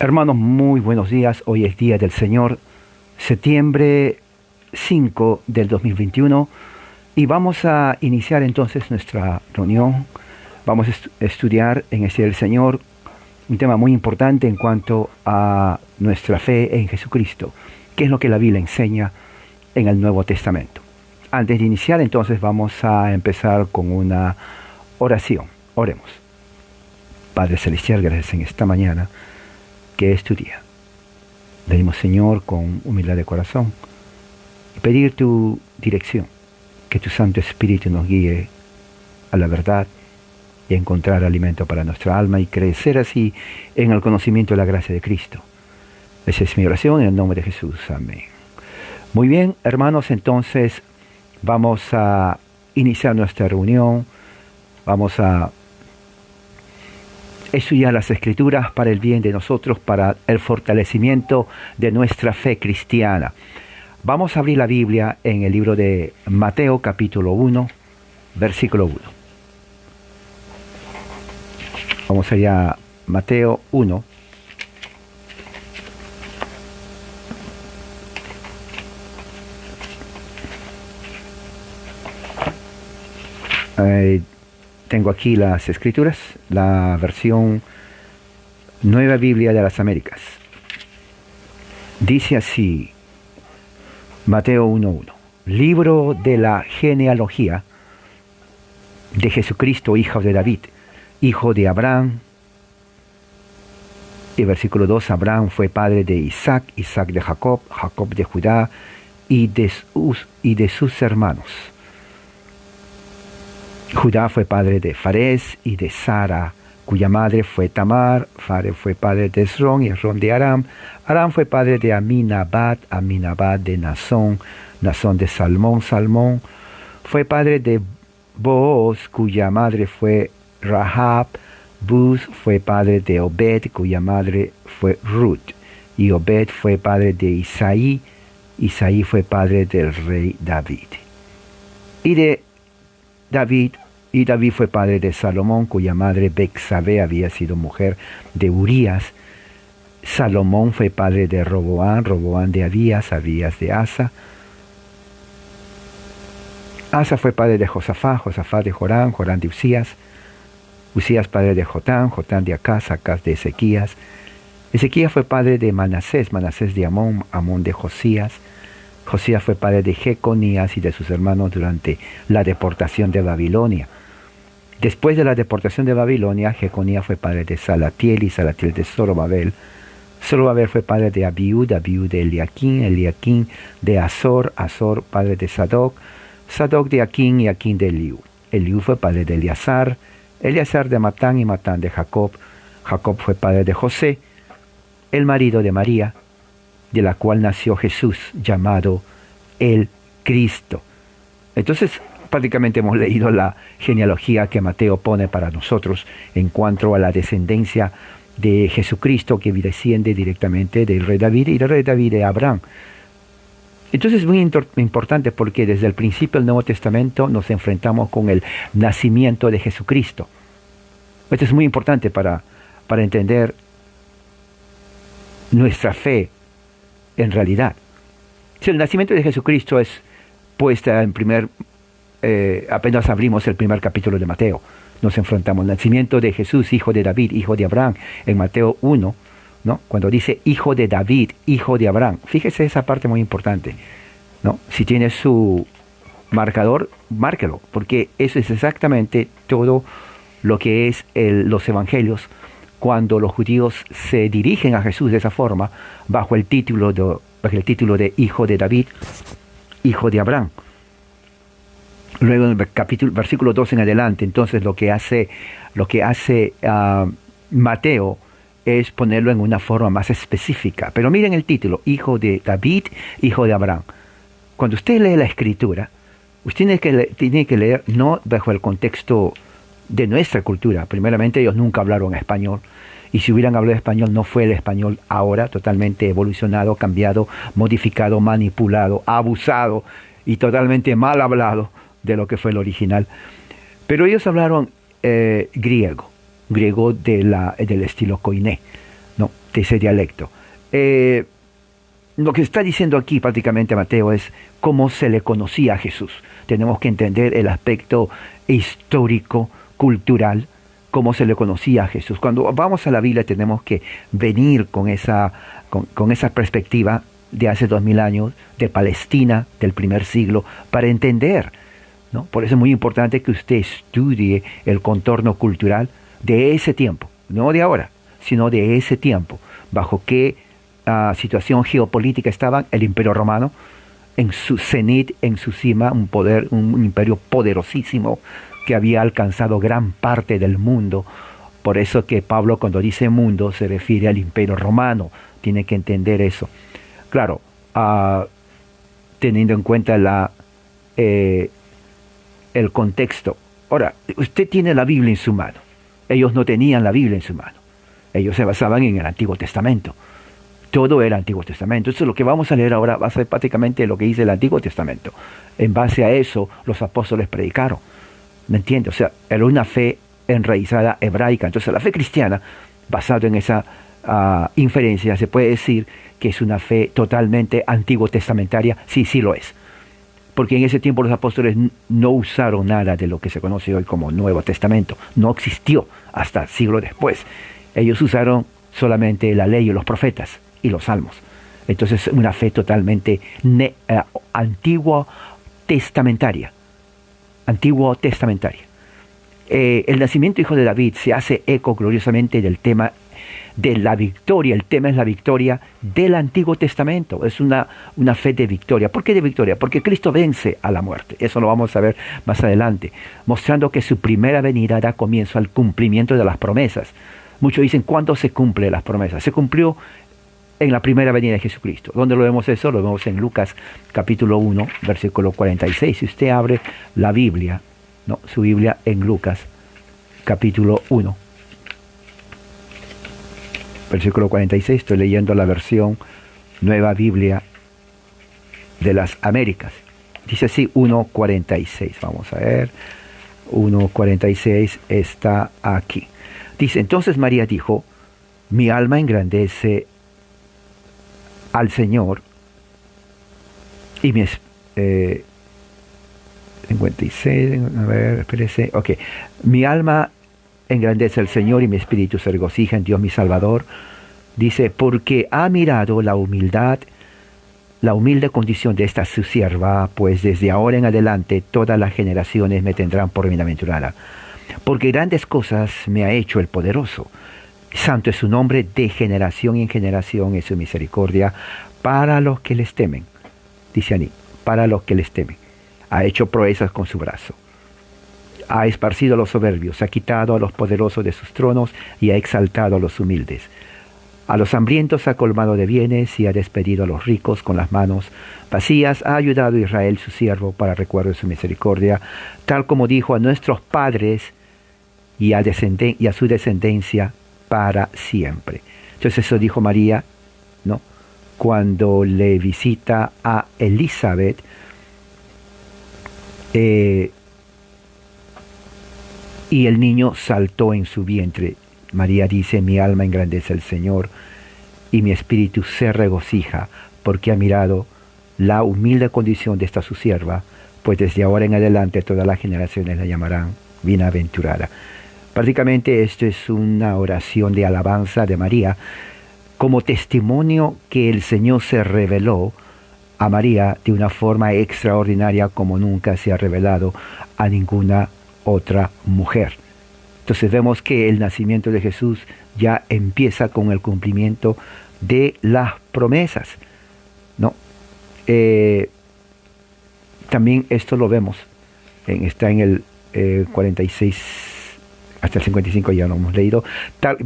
Hermanos, muy buenos días. Hoy es Día del Señor, septiembre 5 del 2021, y vamos a iniciar entonces nuestra reunión. Vamos a estudiar en este Día del Señor un tema muy importante en cuanto a nuestra fe en Jesucristo, que es lo que la Biblia enseña en el Nuevo Testamento. Antes de iniciar, entonces, vamos a empezar con una oración. Oremos. Padre Celestial, gracias en esta mañana que es tu día. Venimos, Señor, con humildad de corazón y pedir tu dirección, que tu Santo Espíritu nos guíe a la verdad y a encontrar alimento para nuestra alma y crecer así en el conocimiento de la gracia de Cristo. Esa es mi oración en el nombre de Jesús. Amén. Muy bien, hermanos, entonces vamos a iniciar nuestra reunión. Vamos a estudiar las Escrituras para el bien de nosotros, para el fortalecimiento de nuestra fe cristiana. Vamos a abrir la Biblia en el libro de Mateo, capítulo 1, versículo 1. Vamos allá, Mateo 1. Tengo aquí las Escrituras, la versión Nueva Biblia de las Américas. Dice así, Mateo 1:1. Libro de la genealogía de Jesucristo, hijo de David, hijo de Abraham. Y versículo 2, Abraham fue padre de Isaac, Isaac de Jacob, Jacob de Judá y de sus hermanos. Judá fue padre de Fares y de Sara, cuya madre fue Tamar. Fares fue padre de Esrón y Esrón de Aram. Aram fue padre de Aminabad, Aminabad de Nazón, Nazón de Salmón. Salmón fue padre de Booz, cuya madre fue Rahab. Booz fue padre de Obed, cuya madre fue Ruth. Y Obed fue padre de Isaí. Isaí fue padre del rey David. Y David fue padre de Salomón, cuya madre Betsabé había sido mujer de Urías. Salomón fue padre de Roboam, Roboam de Abías, Abías de Asa. Asa fue padre de Josafat, Josafat de Joram, Joram de Usías. Usías padre de Jotam, Jotam de Acaz, Acaz de Ezequías. Ezequías fue padre de Manasés, Manasés de Amón, Amón de Josías. Josías fue padre de Jeconías y de sus hermanos durante la deportación de Babilonia. Después de la deportación de Babilonia, Jeconías fue padre de Salatiel y Salatiel de Zorobabel. Zorobabel fue padre de Abiud, Abiud de Eliaquín, Eliaquín de Azor, Azor padre de Sadoc, Sadoc de Aquín y Aquín de Eliud. Eliud fue padre de Eleazar, Eleazar de Matán y Matán de Jacob. Jacob fue padre de José, el marido de María, de la cual nació Jesús, llamado el Cristo. Entonces, prácticamente hemos leído la genealogía que Mateo pone para nosotros en cuanto a la descendencia de Jesucristo, que desciende directamente del rey David y del rey David de Abraham. Entonces es muy importante porque desde el principio del Nuevo Testamento nos enfrentamos con el nacimiento de Jesucristo. Esto es muy importante para entender nuestra fe en realidad. Si el nacimiento de Jesucristo es puesta en apenas abrimos el primer capítulo de Mateo, nos enfrentamos al nacimiento de Jesús, hijo de David, hijo de Abraham, en Mateo 1, ¿no? Cuando dice hijo de David, hijo de Abraham. Fíjese esa parte muy importante, ¿no? Si tiene su marcador, márquelo, porque eso es exactamente todo lo que es los evangelios, cuando los judíos se dirigen a Jesús de esa forma, bajo el título de hijo de David, hijo de Abraham. Luego en el versículo 2 en adelante, entonces lo que hace Mateo es ponerlo en una forma más específica. Pero miren el título, hijo de David, hijo de Abraham. Cuando usted lee la Escritura, usted tiene que leer no bajo el contexto de nuestra cultura. Primeramente, ellos nunca hablaron español, y si hubieran hablado español, no fue el español ahora, totalmente evolucionado, cambiado, modificado, manipulado, abusado y totalmente mal hablado de lo que fue el original. Pero ellos hablaron griego del estilo koiné, ¿no? de ese dialecto. Lo que está diciendo aquí prácticamente Mateo es cómo se le conocía a Jesús. Tenemos que entender el aspecto histórico, cultural, cómo se le conocía a Jesús. Cuando vamos a la Biblia tenemos que venir con esa perspectiva de hace 2000 años, de Palestina, del primer siglo, para entender, ¿no? Por eso es muy importante que usted estudie el contorno cultural de ese tiempo, no de ahora, sino de ese tiempo, bajo qué situación geopolítica estaba el Imperio Romano, en su cenit, en su cima, un imperio poderosísimo que había alcanzado gran parte del mundo. Por eso que Pablo, cuando dice mundo, se refiere al Imperio Romano. Tiene que entender eso. Claro, teniendo en cuenta el contexto. Ahora, usted tiene la Biblia en su mano. Ellos no tenían la Biblia en su mano. Ellos se basaban en el Antiguo Testamento. Todo era Antiguo Testamento. Eso es lo que vamos a leer ahora, va a ser prácticamente lo que dice el Antiguo Testamento. En base a eso, los apóstoles predicaron. ¿Me entiende? O sea, era una fe enraizada hebraica. Entonces, la fe cristiana, basada en esa inferencia, se puede decir que es una fe totalmente antiguo testamentaria. Sí, sí lo es. Porque en ese tiempo los apóstoles no usaron nada de lo que se conoce hoy como Nuevo Testamento. No existió hasta siglos después. Ellos usaron solamente la ley y los profetas y los salmos. Entonces, una fe totalmente antiguo testamentaria. Antiguo testamentaria. El nacimiento hijo de David se hace eco gloriosamente del tema de la victoria. El tema es la victoria del Antiguo Testamento. Es una fe de victoria. ¿Por qué de victoria? Porque Cristo vence a la muerte. Eso lo vamos a ver más adelante. Mostrando que su primera venida da comienzo al cumplimiento de las promesas. Muchos dicen, ¿cuándo se cumplen las promesas? Se cumplió en la primera venida de Jesucristo. ¿Dónde lo vemos eso? Lo vemos en Lucas capítulo 1, versículo 46. Si usted abre la Biblia, ¿no? Su Biblia en Lucas capítulo 1, versículo 46. Estoy leyendo la versión Nueva Biblia de las Américas. Dice así, 1:46. Vamos a ver. 1:46 está aquí. Dice, entonces María dijo, mi alma engrandece al Señor y mi 56, a ver, espérese, ok, mi alma engrandece al Señor y mi espíritu se regocija en Dios mi Salvador. Dice, porque ha mirado la humilde condición de esta su sierva, pues desde ahora en adelante todas las generaciones me tendrán por bienaventurada. Porque grandes cosas me ha hecho el poderoso. Santo es su nombre, de generación en generación es su misericordia para los que les temen. Dice allí, para los que les temen. Ha hecho proezas con su brazo. Ha esparcido a los soberbios, ha quitado a los poderosos de sus tronos y ha exaltado a los humildes. A los hambrientos ha colmado de bienes y ha despedido a los ricos con las manos vacías. Ha ayudado a Israel su siervo para recuerdo de su misericordia, tal como dijo a nuestros padres y a su descendencia para siempre. Entonces eso dijo María, ¿no? Cuando le visita a Elizabeth, y el niño saltó en su vientre. María dice, mi alma engrandece al Señor y mi espíritu se regocija porque ha mirado la humilde condición de esta su sierva, pues desde ahora en adelante todas las generaciones la llamarán bienaventurada. Prácticamente esto es una oración de alabanza de María como testimonio que el Señor se reveló a María de una forma extraordinaria como nunca se ha revelado a ninguna otra mujer. Entonces vemos que el nacimiento de Jesús ya empieza con el cumplimiento de las promesas, ¿no? También esto lo vemos, está en el 46 hasta el 55, ya lo hemos leído.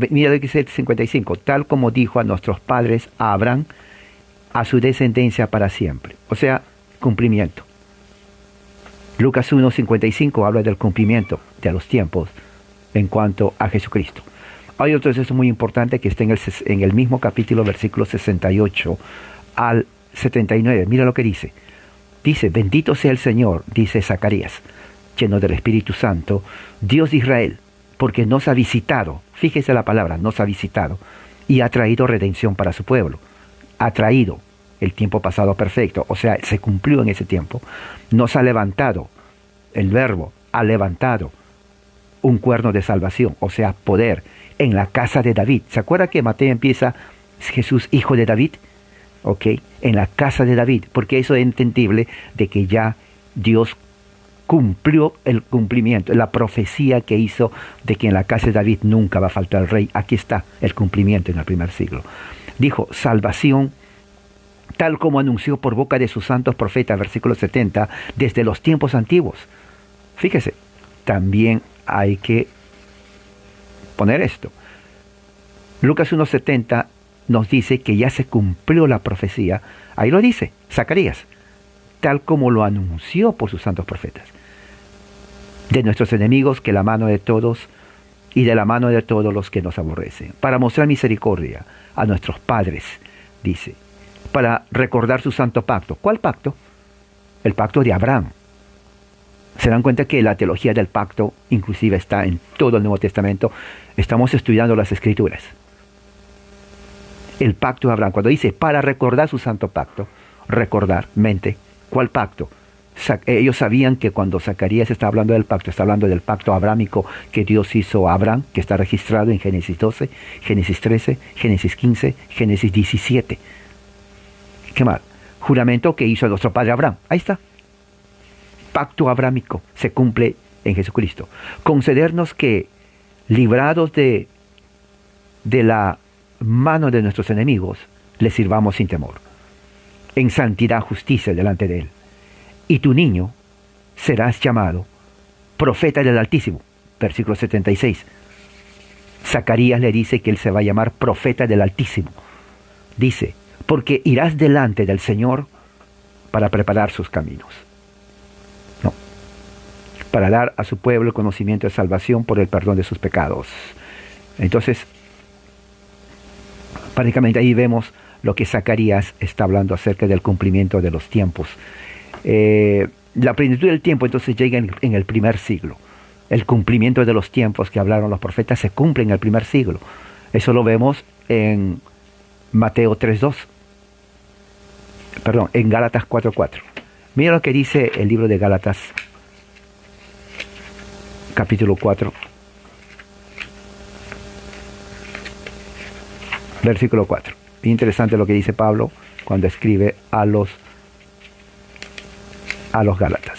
Mira lo que dice el 55, tal como dijo a nuestros padres, a Abraham, a su descendencia para siempre. O sea, cumplimiento. Lucas 1:55 habla del cumplimiento de los tiempos en cuanto a Jesucristo. Hay otro texto muy importante que está en el mismo capítulo, versículos 68 al 79. Mira lo que dice. Dice, bendito sea el Señor, dice Zacarías, lleno del Espíritu Santo, Dios de Israel, porque nos ha visitado, fíjese la palabra, nos ha visitado, y ha traído redención para su pueblo. Ha traído el tiempo pasado perfecto, o sea, se cumplió en ese tiempo. Nos ha levantado, el verbo ha levantado un cuerno de salvación, o sea, poder, en la casa de David. ¿Se acuerda que Mateo empieza Jesús, hijo de David? ¿Ok? En la casa de David, porque eso es entendible de que ya Dios cumplió el cumplimiento, la profecía que hizo de que en la casa de David nunca va a faltar el rey. Aquí está el cumplimiento en el primer siglo. Dijo, salvación, tal como anunció por boca de sus santos profetas, versículo 70, desde los tiempos antiguos. Fíjese, también hay que poner esto. Lucas 1:70 nos dice que ya se cumplió la profecía. Ahí lo dice, Zacarías, tal como lo anunció por sus santos profetas. De nuestros enemigos, que la mano de todos y de la mano de todos los que nos aborrecen, para mostrar misericordia a nuestros padres, dice, para recordar su santo pacto. ¿Cuál pacto? El pacto de Abraham. Se dan cuenta que la teología del pacto inclusive está en todo el Nuevo Testamento. Estamos estudiando las Escrituras. El pacto de Abraham, cuando dice para recordar su santo pacto, recordar, mente, ¿cuál pacto? Ellos sabían que cuando Zacarías está hablando del pacto, está hablando del pacto abrámico que Dios hizo a Abraham, que está registrado en Génesis 12, Génesis 13, Génesis 15, Génesis 17. ¿Qué más? Juramento que hizo a nuestro padre Abraham. Ahí está. Pacto abrámico se cumple en Jesucristo. Concedernos que, librados de la mano de nuestros enemigos, les sirvamos sin temor, en santidad, justicia delante de Él. Y tu niño serás llamado profeta del Altísimo. Versículo 76. Zacarías le dice que él se va a llamar profeta del Altísimo. Dice, porque irás delante del Señor para preparar sus caminos. No. Para dar a su pueblo el conocimiento de salvación por el perdón de sus pecados. Entonces, prácticamente ahí vemos lo que Zacarías está hablando acerca del cumplimiento de los tiempos. La plenitud del tiempo entonces llega en el primer siglo. El cumplimiento de los tiempos que hablaron los profetas se cumple en el primer siglo. Eso lo vemos en Mateo 3:2. Perdón, en Gálatas 4:4. Mira lo que dice el libro de Gálatas, capítulo 4, versículo 4. Interesante lo que dice Pablo cuando escribe a los Gálatas.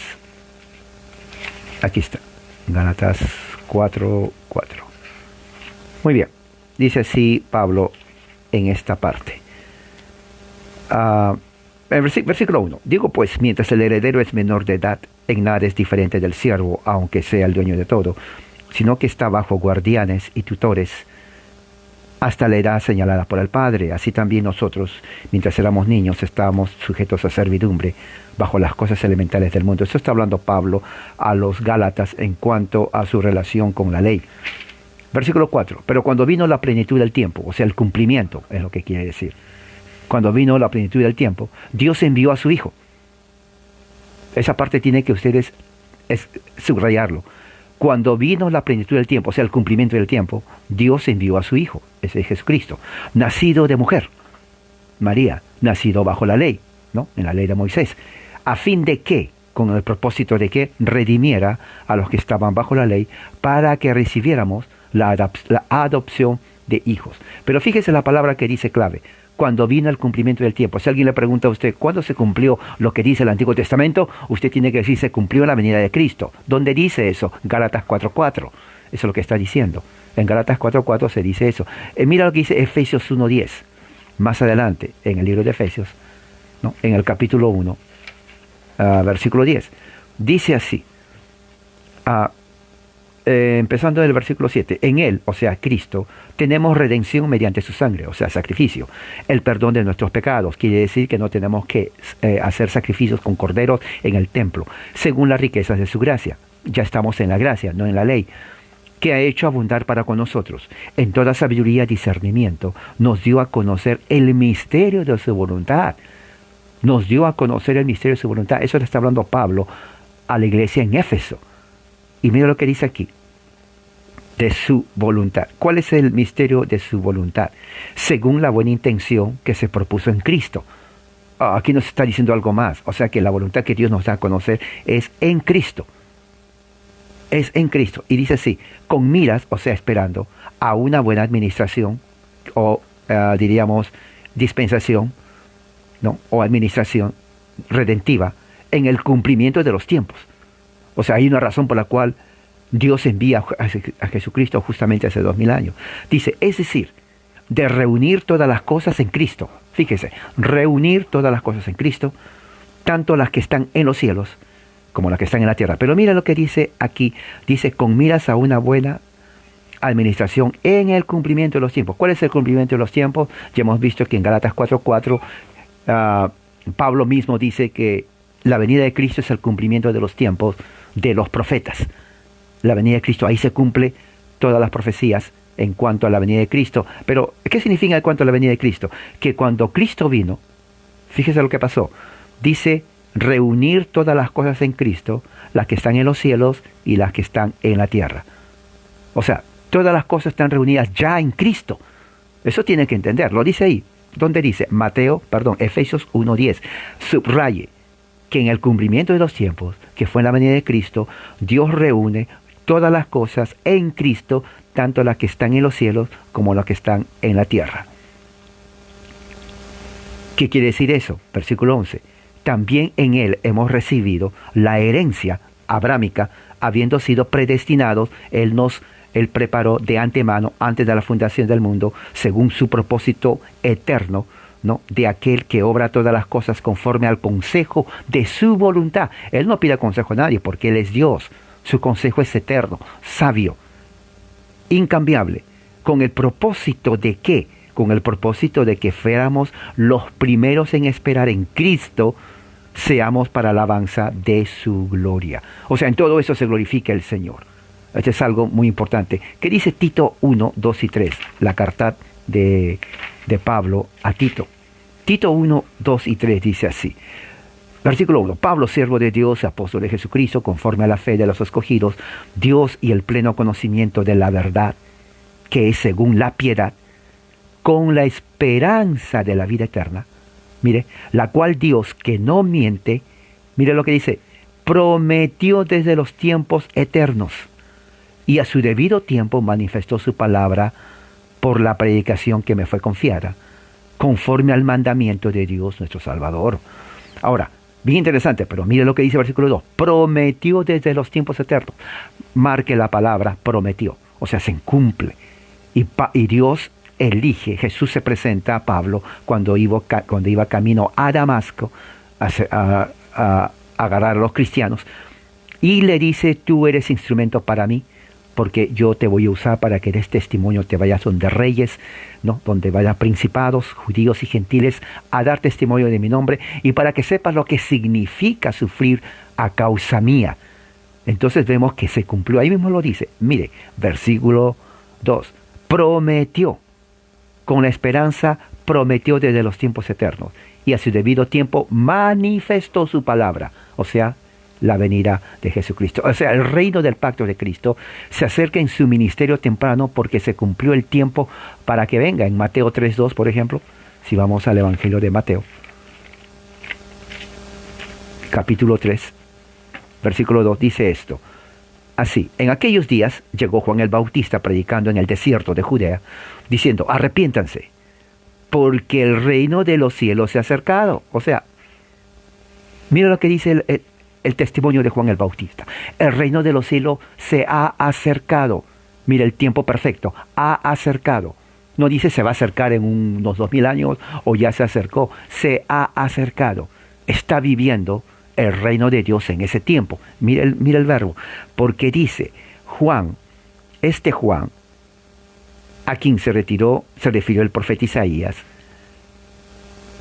Aquí está, Gálatas 4:4. Muy bien, dice así Pablo en esta parte. Versículo 1. Digo pues, mientras el heredero es menor de edad, en nada es diferente del siervo, aunque sea el dueño de todo, sino que está bajo guardianes y tutores hasta la edad señalada por el Padre. Así también nosotros, mientras éramos niños, estábamos sujetos a servidumbre bajo las cosas elementales del mundo. Eso está hablando Pablo a los Gálatas en cuanto a su relación con la ley. Versículo 4. Pero cuando vino la plenitud del tiempo, o sea, el cumplimiento, es lo que quiere decir. Cuando vino la plenitud del tiempo, Dios envió a su Hijo. Esa parte tiene que ustedes subrayarlo. Cuando vino la plenitud del tiempo, o sea, el cumplimiento del tiempo, Dios envió a su Hijo, ese es Jesucristo, nacido de mujer, María, nacido bajo la ley, ¿no? En la ley de Moisés, a fin de que, con el propósito de que redimiera a los que estaban bajo la ley, para que recibiéramos la adopción de hijos. Pero fíjese la palabra que dice clave, cuando vino el cumplimiento del tiempo. Si alguien le pregunta a usted, ¿cuándo se cumplió lo que dice el Antiguo Testamento? Usted tiene que decir, se cumplió en la venida de Cristo. ¿Dónde dice eso? Gálatas 4:4. Eso es lo que está diciendo. En Gálatas 4:4 se dice eso. Mira lo que dice Efesios 1:10. Más adelante, en el libro de Efesios, ¿no? En el capítulo 1, versículo 10. Dice así, empezando en el versículo 7, en Él, o sea, Cristo, tenemos redención mediante su sangre, o sea, sacrificio, el perdón de nuestros pecados. Quiere decir que no tenemos que hacer sacrificios con corderos en el templo, según las riquezas de su gracia. Ya estamos en la gracia, no en la ley, que ha hecho abundar para con nosotros. En toda sabiduría y discernimiento nos dio a conocer el misterio de su voluntad. Nos dio a conocer el misterio de su voluntad. Eso le está hablando Pablo a la iglesia en Éfeso. Y mira lo que dice aquí. de su voluntad. ¿Cuál es el misterio de su voluntad? Según la buena intención que se propuso en Cristo. Aquí nos está diciendo algo más. O sea que la voluntad que Dios nos da a conocer es en Cristo. Es en Cristo. Y dice así, con miras, o sea, esperando a una buena administración, o diríamos dispensación, ¿no? O administración redentiva, en el cumplimiento de los tiempos. O sea, hay una razón por la cual Dios envía a Jesucristo justamente hace 2000 años. Dice, es decir, de reunir todas las cosas en Cristo. Fíjese, reunir todas las cosas en Cristo, tanto las que están en los cielos como las que están en la tierra. Pero mira lo que dice aquí. Dice, con miras a una buena administración en el cumplimiento de los tiempos. ¿Cuál es el cumplimiento de los tiempos? Ya hemos visto que en Gálatas 4:4 Pablo mismo dice que la venida de Cristo es el cumplimiento de los tiempos de los profetas. La venida de Cristo, ahí se cumple todas las profecías en cuanto a la venida de Cristo. Pero, ¿qué significa en cuanto a la venida de Cristo? Que cuando Cristo vino, fíjese lo que pasó. Dice, reunir todas las cosas en Cristo, las que están en los cielos y las que están en la tierra. O sea, todas las cosas están reunidas ya en Cristo. Eso tiene que entender. Lo dice ahí. ¿Dónde dice? Efesios 1:10. Subraye que en el cumplimiento de los tiempos, que fue en la venida de Cristo, Dios reúne todas las cosas en Cristo, tanto las que están en los cielos como las que están en la tierra. ¿Qué quiere decir eso? Versículo 11. También en Él hemos recibido la herencia abrámica, habiendo sido predestinados, Él preparó de antemano, antes de la fundación del mundo, según su propósito eterno, ¿no? De aquel que obra todas las cosas conforme al consejo de su voluntad. Él no pide consejo a nadie porque Él es Dios. Su consejo es eterno, sabio, incambiable. ¿Con el propósito de qué? Con el propósito de que fuéramos los primeros en esperar en Cristo, seamos para alabanza de su gloria. O sea, en todo eso se glorifica el Señor. Esto es algo muy importante. ¿Qué dice Tito 1, 2 y 3? La carta de Pablo a Tito. Tito 1, 2 y 3 dice así. Versículo 1. Pablo, siervo de Dios, apóstol de Jesucristo, conforme a la fe de los escogidos, Dios y el pleno conocimiento de la verdad, que es según la piedad, con la esperanza de la vida eterna. Mire, la cual Dios, que no miente, mire lo que dice, prometió desde los tiempos eternos, y a su debido tiempo manifestó su palabra por la predicación que me fue confiada, conforme al mandamiento de Dios nuestro Salvador. Ahora, bien interesante, pero mire lo que dice el versículo 2. Prometió desde los tiempos eternos. Marque la palabra prometió, o sea, se cumple. Y Dios elige, Jesús se presenta a Pablo cuando iba camino a Damasco a agarrar a los cristianos, y le dice, tú eres instrumento para mí, porque yo te voy a usar para que des testimonio, te vayas donde reyes, ¿no? Donde vayan principados, judíos y gentiles, a dar testimonio de mi nombre, y para que sepas lo que significa sufrir a causa mía. Entonces vemos que se cumplió, ahí mismo lo dice, mire, versículo 2, prometió, con la esperanza prometió desde los tiempos eternos, y a su debido tiempo manifestó su palabra, o sea, la venida de Jesucristo. O sea, el reino del pacto de Cristo se acerca en su ministerio temprano porque se cumplió el tiempo para que venga. En Mateo 3:2, por ejemplo, si vamos al Evangelio de Mateo, capítulo 3, versículo 2, dice esto. Así, en aquellos días llegó Juan el Bautista predicando en el desierto de Judea, diciendo, arrepiéntanse, porque el reino de los cielos se ha acercado. O sea, mira lo que dice el testimonio de Juan el Bautista. El reino de los cielos se ha acercado. Mira el tiempo perfecto. Ha acercado. No dice se va a acercar en unos 2000 años o ya se acercó. Se ha acercado. Está viviendo el reino de Dios en ese tiempo. Mira el verbo. Porque dice Juan, Juan, a quien se refirió el profeta Isaías,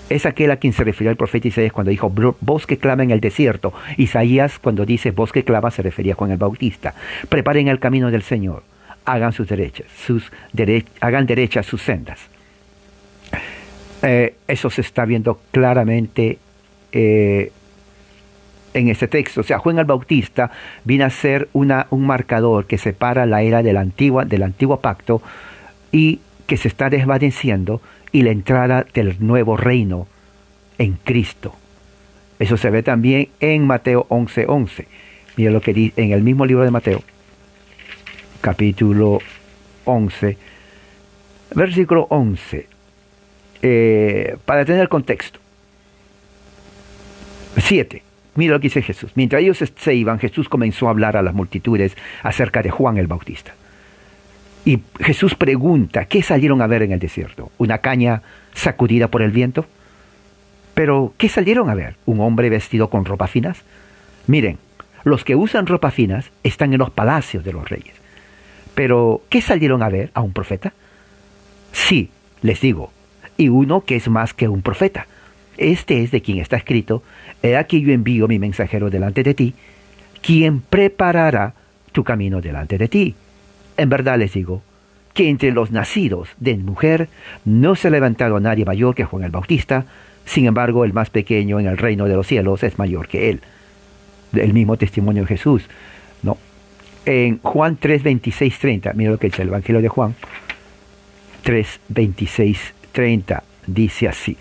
es aquel a quien se refirió el profeta Isaías cuando dijo, voz que clama en el desierto. Isaías, cuando dice voz que clama, se refería a Juan el Bautista. Preparen el camino del Señor, hagan hagan derechas sus sendas. Eso se está viendo claramente en ese texto. O sea, Juan el Bautista viene a ser un marcador que separa la era del antiguo pacto y que se está desvaneciendo, y la entrada del nuevo reino en Cristo. Eso se ve también en Mateo 11:11. Mira lo que dice en el mismo libro de Mateo, capítulo 11, versículo 11, para tener el contexto. 7. Mira lo que dice Jesús. Mientras ellos se iban, Jesús comenzó a hablar a las multitudes acerca de Juan el Bautista. Y Jesús pregunta, ¿qué salieron a ver en el desierto? ¿Una caña sacudida por el viento? Pero, ¿qué salieron a ver? ¿Un hombre vestido con ropas finas? Miren, los que usan ropas finas están en los palacios de los reyes. Pero, ¿qué salieron a ver? ¿A un profeta? Sí, les digo, y uno que es más que un profeta. Este es de quien está escrito: he aquí yo envío mi mensajero delante de ti, quien preparará tu camino delante de ti. En verdad les digo que entre los nacidos de mujer no se ha levantado nadie mayor que Juan el Bautista. Sin embargo, el más pequeño en el reino de los cielos es mayor que él. El mismo testimonio de Jesús, ¿no? En Juan 3:26-30, mira lo que dice el Evangelio de Juan 3:26-30, dice así: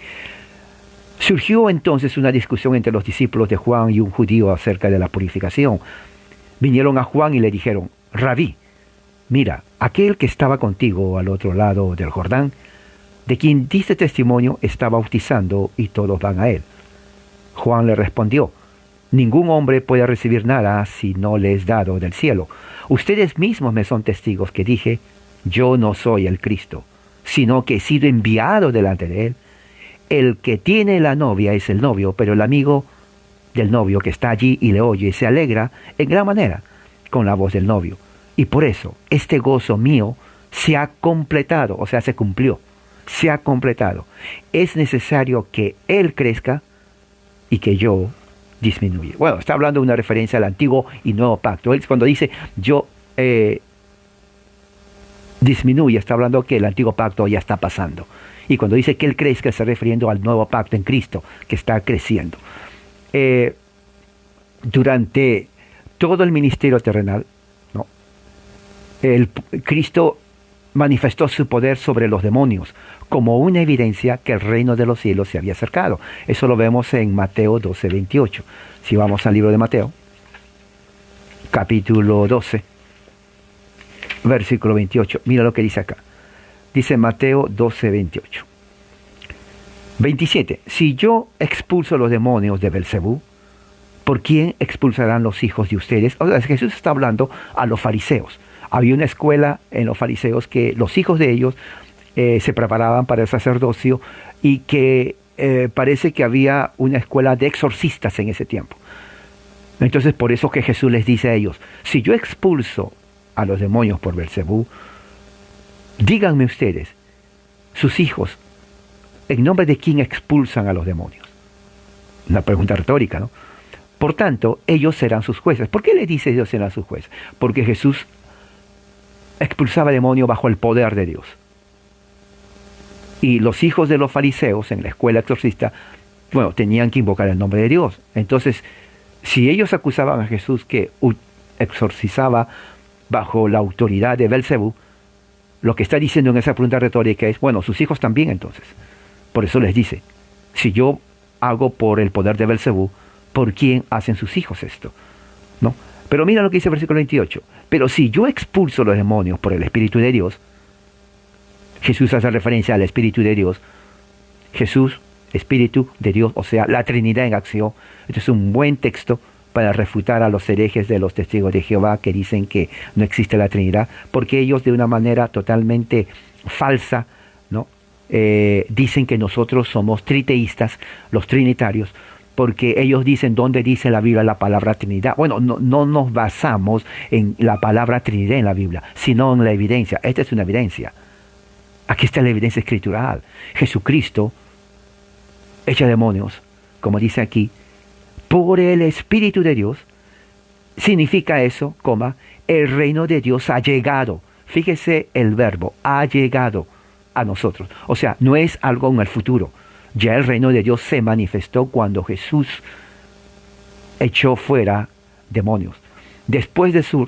surgió entonces una discusión entre los discípulos de Juan y un judío acerca de la purificación. Vinieron a Juan y le dijeron: Rabí, mira, aquel que estaba contigo al otro lado del Jordán, de quien diste testimonio, está bautizando y todos van a él. Juan le respondió: ningún hombre puede recibir nada si no le es dado del cielo. Ustedes mismos me son testigos que dije: yo no soy el Cristo, sino que he sido enviado delante de él. El que tiene la novia es el novio, pero el amigo del novio que está allí y le oye se alegra en gran manera con la voz del novio. Y por eso este gozo mío se ha completado, o sea, se cumplió, se ha completado. Es necesario que él crezca y que yo disminuya. Bueno, está hablando de una referencia al antiguo y nuevo pacto. Él cuando dice yo disminuye, está hablando que el antiguo pacto ya está pasando. Y cuando dice que él crezca, está refiriendo al nuevo pacto en Cristo, que está creciendo. Durante todo el ministerio terrenal, ¿no?, Cristo manifestó su poder sobre los demonios como una evidencia que el reino de los cielos se había acercado. Eso lo vemos en Mateo 12:28. Si vamos al libro de Mateo, capítulo 12, versículo 28. Mira lo que dice acá. Dice Mateo 12:28. 27. Si yo expulso los demonios de Belcebú, ¿por quién expulsarán los hijos de ustedes? O sea, Jesús está hablando a los fariseos. Había una escuela en los fariseos que los hijos de ellos se preparaban para el sacerdocio, y que parece que había una escuela de exorcistas en ese tiempo. Entonces, por eso que Jesús les dice a ellos: si yo expulso a los demonios por Belcebú, díganme ustedes, sus hijos, ¿en nombre de quién expulsan a los demonios? Una pregunta retórica, ¿no? Por tanto, ellos serán sus jueces. ¿Por qué le dice ellos serán sus jueces? Porque Jesús expulsaba demonios bajo el poder de Dios. Y los hijos de los fariseos en la escuela exorcista, bueno, tenían que invocar el nombre de Dios. Entonces, si ellos acusaban a Jesús que exorcizaba bajo la autoridad de Belcebú, lo que está diciendo en esa pregunta retórica es: bueno, sus hijos también entonces. Por eso les dice: si yo hago por el poder de Belcebú, ¿por quién hacen sus hijos esto? ¿No? Pero mira lo que dice el versículo 28. Pero si yo expulso los demonios por el Espíritu de Dios, Jesús hace referencia al Espíritu de Dios. Jesús, Espíritu de Dios, o sea, la Trinidad en acción. Este es un buen texto para refutar a los herejes de los testigos de Jehová que dicen que no existe la Trinidad, porque ellos de una manera totalmente falsa, ¿no?, dicen que nosotros somos triteístas, los trinitarios, porque ellos dicen dónde dice la Biblia la palabra Trinidad. Bueno, no nos basamos en la palabra Trinidad en la Biblia, sino en la evidencia. Esta es una evidencia. Aquí está la evidencia escritural. Jesucristo echa demonios, como dice aquí, por el Espíritu de Dios. Significa eso, el reino de Dios ha llegado. Fíjese el verbo, ha llegado a nosotros. O sea, no es algo en el futuro. Ya el reino de Dios se manifestó cuando Jesús echó fuera demonios. Después de su...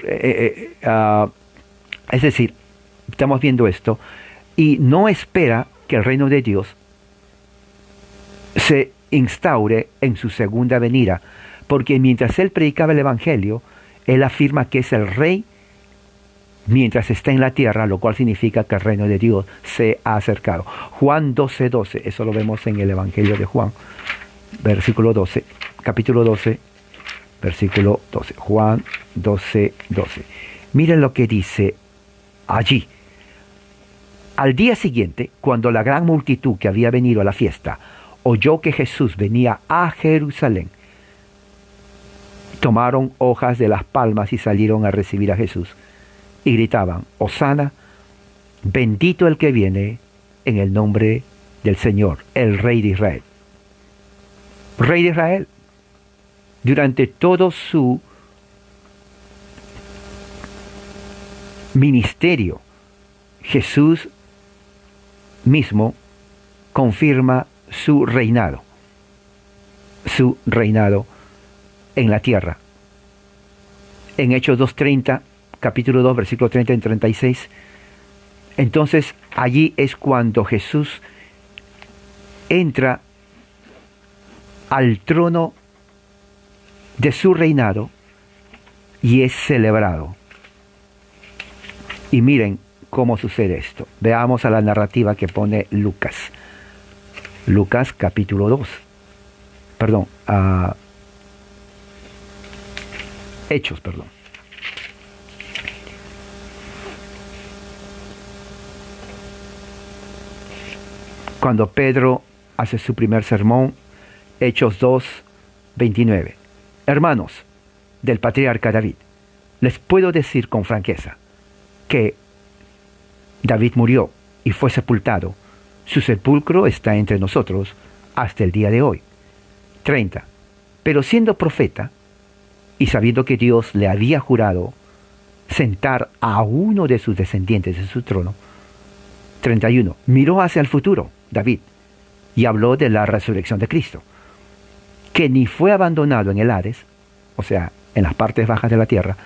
es decir, estamos viendo esto, y no espera que el reino de Dios se instaure en su segunda venida, porque mientras él predicaba el Evangelio, él afirma que es el rey mientras está en la tierra, lo cual significa que el reino de Dios se ha acercado. Juan 12:12, eso lo vemos en el Evangelio de Juan, versículo 12, capítulo 12, versículo 12, Juan 12:12. Miren lo que dice allí. Al día siguiente, cuando la gran multitud que había venido a la fiesta oyó que Jesús venía a Jerusalén, tomaron hojas de las palmas y salieron a recibir a Jesús y gritaban: Hosana, bendito el que viene en el nombre del Señor, el Rey de Israel. Rey de Israel. Durante todo su ministerio, Jesús mismo confirma su reinado en la tierra. En Hechos 2:30, capítulo 2, versículo 30 y 36, entonces allí es cuando Jesús entra al trono de su reinado y es celebrado. Y miren cómo sucede esto. Veamos a la narrativa que pone Lucas. Lucas capítulo 2. Perdón. Hechos, perdón. Cuando Pedro hace su primer sermón, Hechos 2:29. Hermanos del patriarca David, les puedo decir con franqueza que David murió y fue sepultado. Su sepulcro está entre nosotros hasta el día de hoy. 30. Pero siendo profeta y sabiendo que Dios le había jurado sentar a uno de sus descendientes en su trono. 31. Miró hacia el futuro, David, y habló de la resurrección de Cristo, que ni fue abandonado en el Hades, o sea, en las partes bajas de la tierra,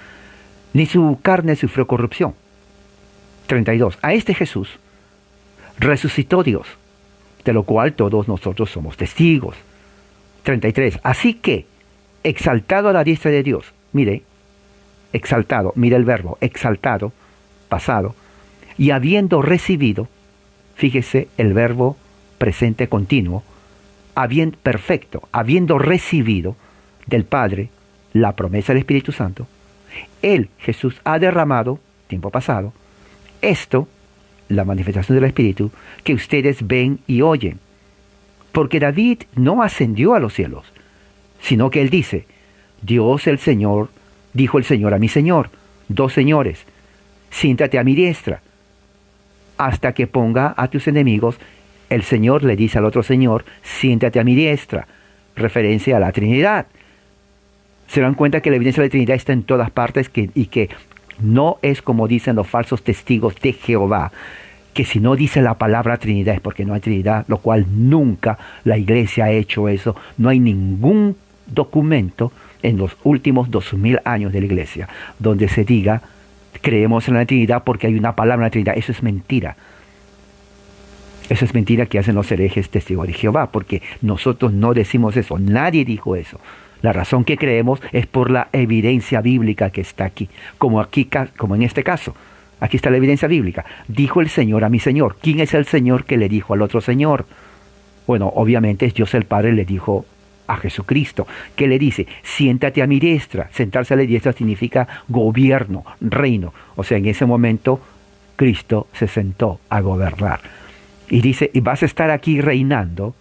ni su carne sufrió corrupción. 32. A este Jesús resucitó Dios, de lo cual todos nosotros somos testigos. 33. Así que, exaltado a la diestra de Dios, mire, exaltado, mire el verbo, exaltado, pasado, y habiendo recibido, fíjese el verbo presente continuo, perfecto, habiendo recibido del Padre la promesa del Espíritu Santo, Él, Jesús, ha derramado, tiempo pasado, esto, la manifestación del Espíritu, que ustedes ven y oyen. Porque David no ascendió a los cielos, sino que él dice: Dios el Señor, dijo el Señor a mi Señor, dos señores, siéntate a mi diestra, hasta que ponga a tus enemigos. El Señor le dice al otro Señor: siéntate a mi diestra, referencia a la Trinidad. Se dan cuenta que la evidencia de la Trinidad está en todas partes y que no es como dicen los falsos testigos de Jehová, que si no dice la palabra Trinidad es porque no hay Trinidad, lo cual nunca la Iglesia ha hecho eso. No hay ningún documento en los últimos 2000 años de la Iglesia donde se diga creemos en la Trinidad porque hay una palabra en la Trinidad. Eso es mentira. Eso es mentira que hacen los herejes testigos de Jehová, porque nosotros no decimos eso, nadie dijo eso. La razón que creemos es por la evidencia bíblica que está aquí, como en este caso. Aquí está la evidencia bíblica. Dijo el Señor a mi Señor. ¿Quién es el Señor que le dijo al otro Señor? Bueno, obviamente es Dios el Padre, le dijo a Jesucristo. ¿Qué le dice? Siéntate a mi diestra. Sentarse a la diestra significa gobierno, reino. O sea, en ese momento Cristo se sentó a gobernar. Y dice, y vas a estar aquí reinando,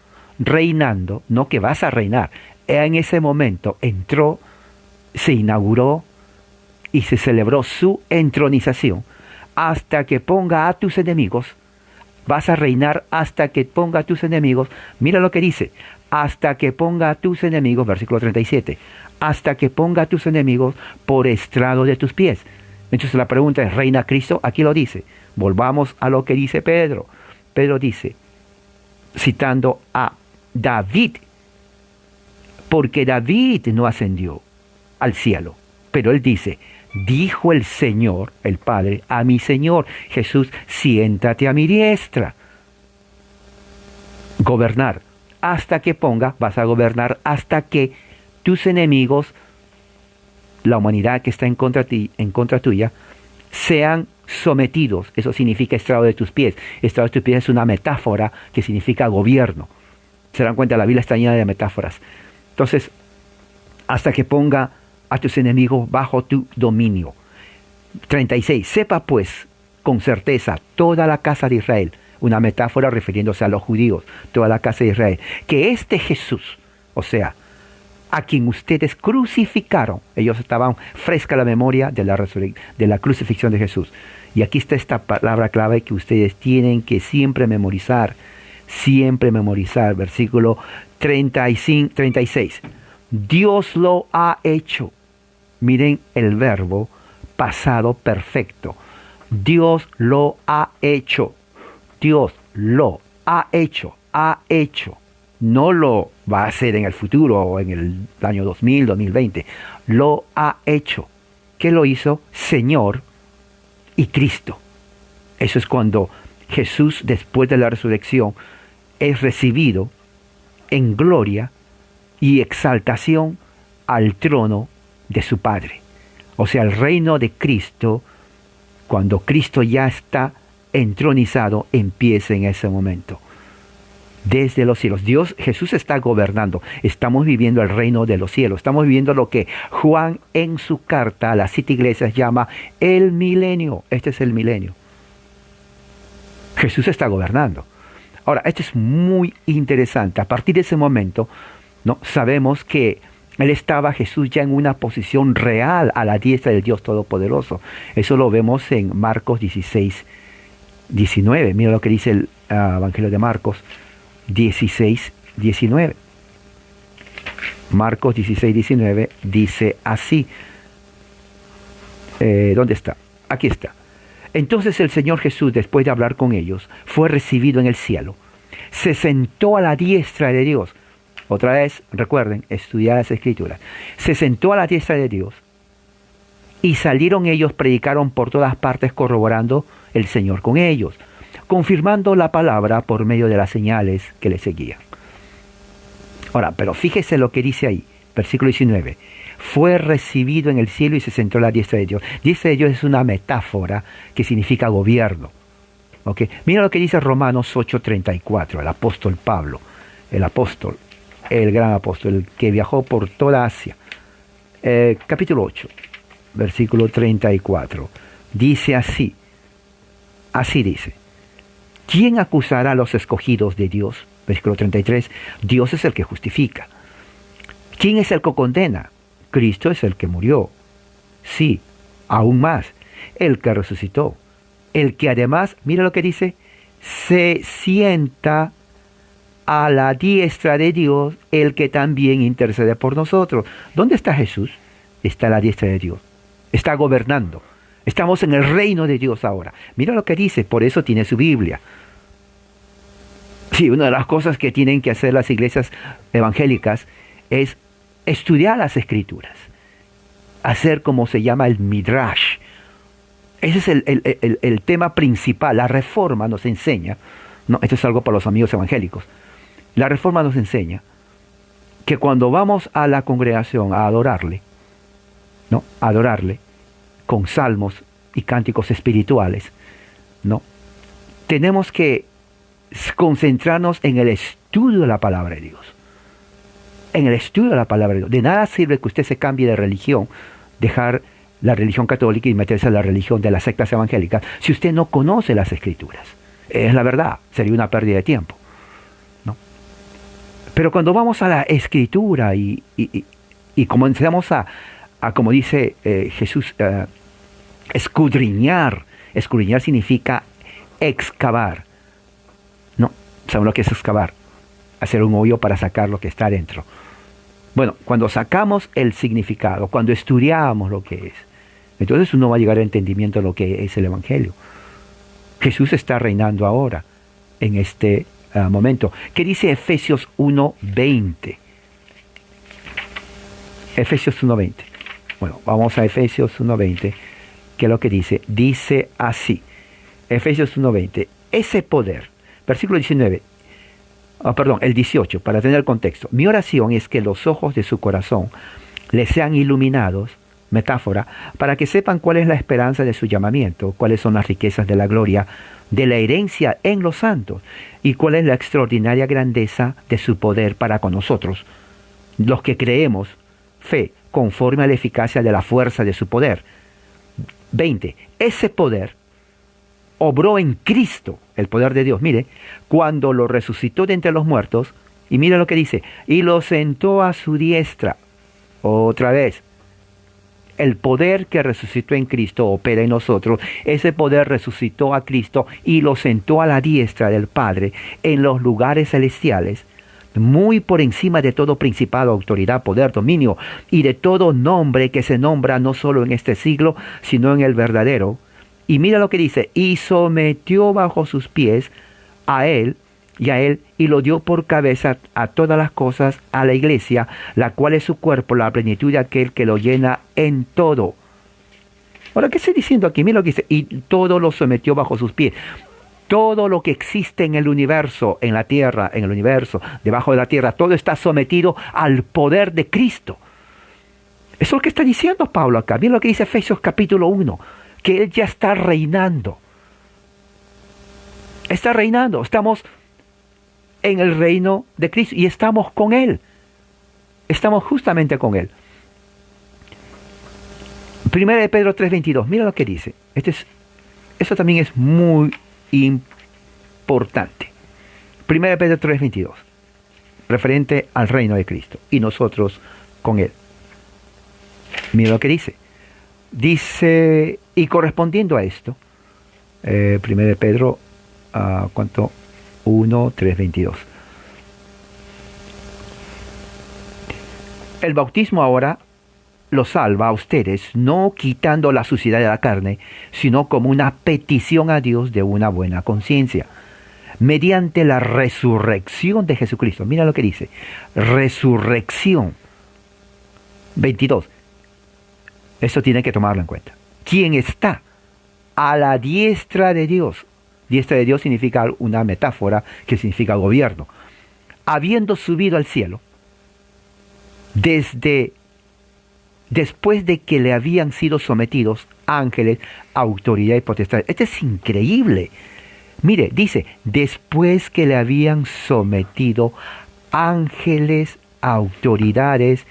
no que vas a reinar. En ese momento entró, se inauguró y se celebró su entronización. Hasta que ponga a tus enemigos, vas a reinar hasta que ponga a tus enemigos. Mira lo que dice, hasta que ponga a tus enemigos, versículo 37, hasta que ponga a tus enemigos por estrado de tus pies. Entonces la pregunta es, ¿reina Cristo? Aquí lo dice. Volvamos a lo que dice Pedro. Pedro dice, citando a David, porque David no ascendió al cielo, pero él dice, dijo el Señor, el Padre, a mi Señor, Jesús, siéntate a mi diestra. Gobernar, hasta que vas a gobernar hasta que tus enemigos, la humanidad que está en contra tuya, sean sometidos. Eso significa estrado de tus pies. Estrado de tus pies es una metáfora que significa gobierno. Se dan cuenta, la Biblia está llena de metáforas. Entonces, hasta que ponga a tus enemigos bajo tu dominio. 36. Sepa pues con certeza toda la casa de Israel, una metáfora refiriéndose a los judíos, toda la casa de Israel, que este Jesús, o sea, a quien ustedes crucificaron, ellos estaban fresca la memoria de la crucifixión de Jesús. Y aquí está esta palabra clave que ustedes tienen que siempre memorizar, versículo 36. Dios lo ha hecho. Miren el verbo pasado perfecto. Dios lo ha hecho. Dios lo ha hecho. Ha hecho. No lo va a hacer en el futuro o en el año 2000, 2020. Lo ha hecho. ¿Qué lo hizo? Señor y Cristo. Eso es cuando Jesús, después de la resurrección, es recibido en gloria y exaltación al trono de su Padre. O sea, el reino de Cristo, cuando Cristo ya está entronizado, empieza en ese momento. Desde los cielos. Jesús está gobernando. Estamos viviendo el reino de los cielos. Estamos viviendo lo que Juan en su carta a las 7 iglesias llama el milenio. Este es el milenio. Jesús está gobernando. Ahora, esto es muy interesante. A partir de ese momento, ¿no? Sabemos que Jesús ya en una posición real a la diestra del Dios Todopoderoso. Eso lo vemos en Marcos 16, 19. Mira lo que dice el Evangelio de Marcos 16, 19. Marcos 16, 19 dice así. ¿Dónde está? Aquí está. Entonces el Señor Jesús, después de hablar con ellos, fue recibido en el cielo. Se sentó a la diestra de Dios. Otra vez, recuerden, estudiar las Escrituras. Se sentó a la diestra de Dios y salieron ellos, predicaron por todas partes, corroborando el Señor con ellos, confirmando la palabra por medio de las señales que le seguían. Ahora, pero fíjese lo que dice ahí, versículo 19. Fue recibido en el cielo y se sentó a la diestra de Dios. Diestra de Dios es una metáfora que significa gobierno. ¿Okay? Mira lo que dice Romanos 8:34, el apóstol Pablo, el gran apóstol, el que viajó por toda Asia. Capítulo 8, versículo 34. Dice así dice. ¿Quién acusará a los escogidos de Dios? Versículo 33. Dios es el que justifica. ¿Quién es el que condena? Cristo es el que murió. Sí, aún más, el que resucitó. El que además, mira lo que dice, se sienta a la diestra de Dios, el que también intercede por nosotros. ¿Dónde está Jesús? Está a la diestra de Dios. Está gobernando. Estamos en el reino de Dios ahora. Mira lo que dice, por eso tiene su Biblia. Sí, una de las cosas que tienen que hacer las iglesias evangélicas es estudiar las Escrituras. Hacer como se llama el Midrash. Ese es el tema principal. La Reforma nos enseña, no, esto es algo para los amigos evangélicos, la Reforma nos enseña que cuando vamos a la congregación a adorarle, ¿no? A adorarle con salmos y cánticos espirituales, ¿no? Tenemos que concentrarnos en el estudio de la palabra de Dios. En el estudio de la palabra de Dios. De nada sirve que usted se cambie de religión, dejar la religión católica y meterse a la religión de las sectas evangélicas, si usted no conoce las Escrituras. Es la verdad, sería una pérdida de tiempo, ¿no? Pero cuando vamos a la Escritura y comenzamos a como dice Jesús, escudriñar. Escudriñar significa excavar. ¿No? ¿Saben lo que es excavar? Hacer un hoyo para sacar lo que está adentro. Bueno, cuando sacamos el significado, cuando estudiamos lo que es, entonces uno va a llegar al entendimiento de lo que es el Evangelio. Jesús está reinando ahora, en este momento. ¿Qué dice Efesios 1:20? Efesios 1:20. Bueno, vamos a Efesios 1:20, que es lo que dice. Dice así, Efesios 1:20, ese poder, versículo 19, perdón, el 18, para tener el contexto. Mi oración es que los ojos de su corazón les sean iluminados, metáfora, para que sepan cuál es la esperanza de su llamamiento, cuáles son las riquezas de la gloria, de la herencia en los santos, y cuál es la extraordinaria grandeza de su poder para con nosotros, los que creemos, fe, conforme a la eficacia de la fuerza de su poder. 20. Ese poder obró en Cristo, el poder de Dios, mire, cuando lo resucitó de entre los muertos, y mire lo que dice, y lo sentó a su diestra. Otra vez, el poder que resucitó en Cristo opera en nosotros. Ese poder resucitó a Cristo y lo sentó a la diestra del Padre en los lugares celestiales, muy por encima de todo principado, autoridad, poder, dominio y de todo nombre que se nombra no solo en este siglo, sino en el verdadero. Y mira lo que dice, y sometió bajo sus pies a él, y lo dio por cabeza a todas las cosas a la iglesia, la cual es su cuerpo, la plenitud de aquel que lo llena en todo. Ahora, ¿qué estoy diciendo aquí? Mira lo que dice, y todo lo sometió bajo sus pies. Todo lo que existe en el universo, en la tierra, en el universo, debajo de la tierra, todo está sometido al poder de Cristo. Eso es lo que está diciendo Pablo acá. Mira lo que dice Efesios capítulo 1, que Él ya está reinando. Está reinando, estamos en el reino de Cristo y estamos con Él. Estamos justamente con Él. Primera de Pedro 3:22, mira lo que dice. Eso también es muy importante. Primera de Pedro 3:22, referente al reino de Cristo y nosotros con Él. Mira lo que dice. Dice, y correspondiendo a esto, Primera de Pedro, ¿cuánto? 1:3:22. El bautismo ahora los salva a ustedes, no quitando la suciedad de la carne, sino como una petición a Dios de una buena conciencia, mediante la resurrección de Jesucristo. Mira lo que dice, resurrección. 22. Eso tiene que tomarlo en cuenta. ¿Quién está a la diestra de Dios? Diestra de Dios significa una metáfora que significa gobierno. Habiendo subido al cielo, después de que le habían sido sometidos ángeles, autoridad y potestad. Esto es increíble. Mire, dice, después que le habían sometido ángeles, autoridades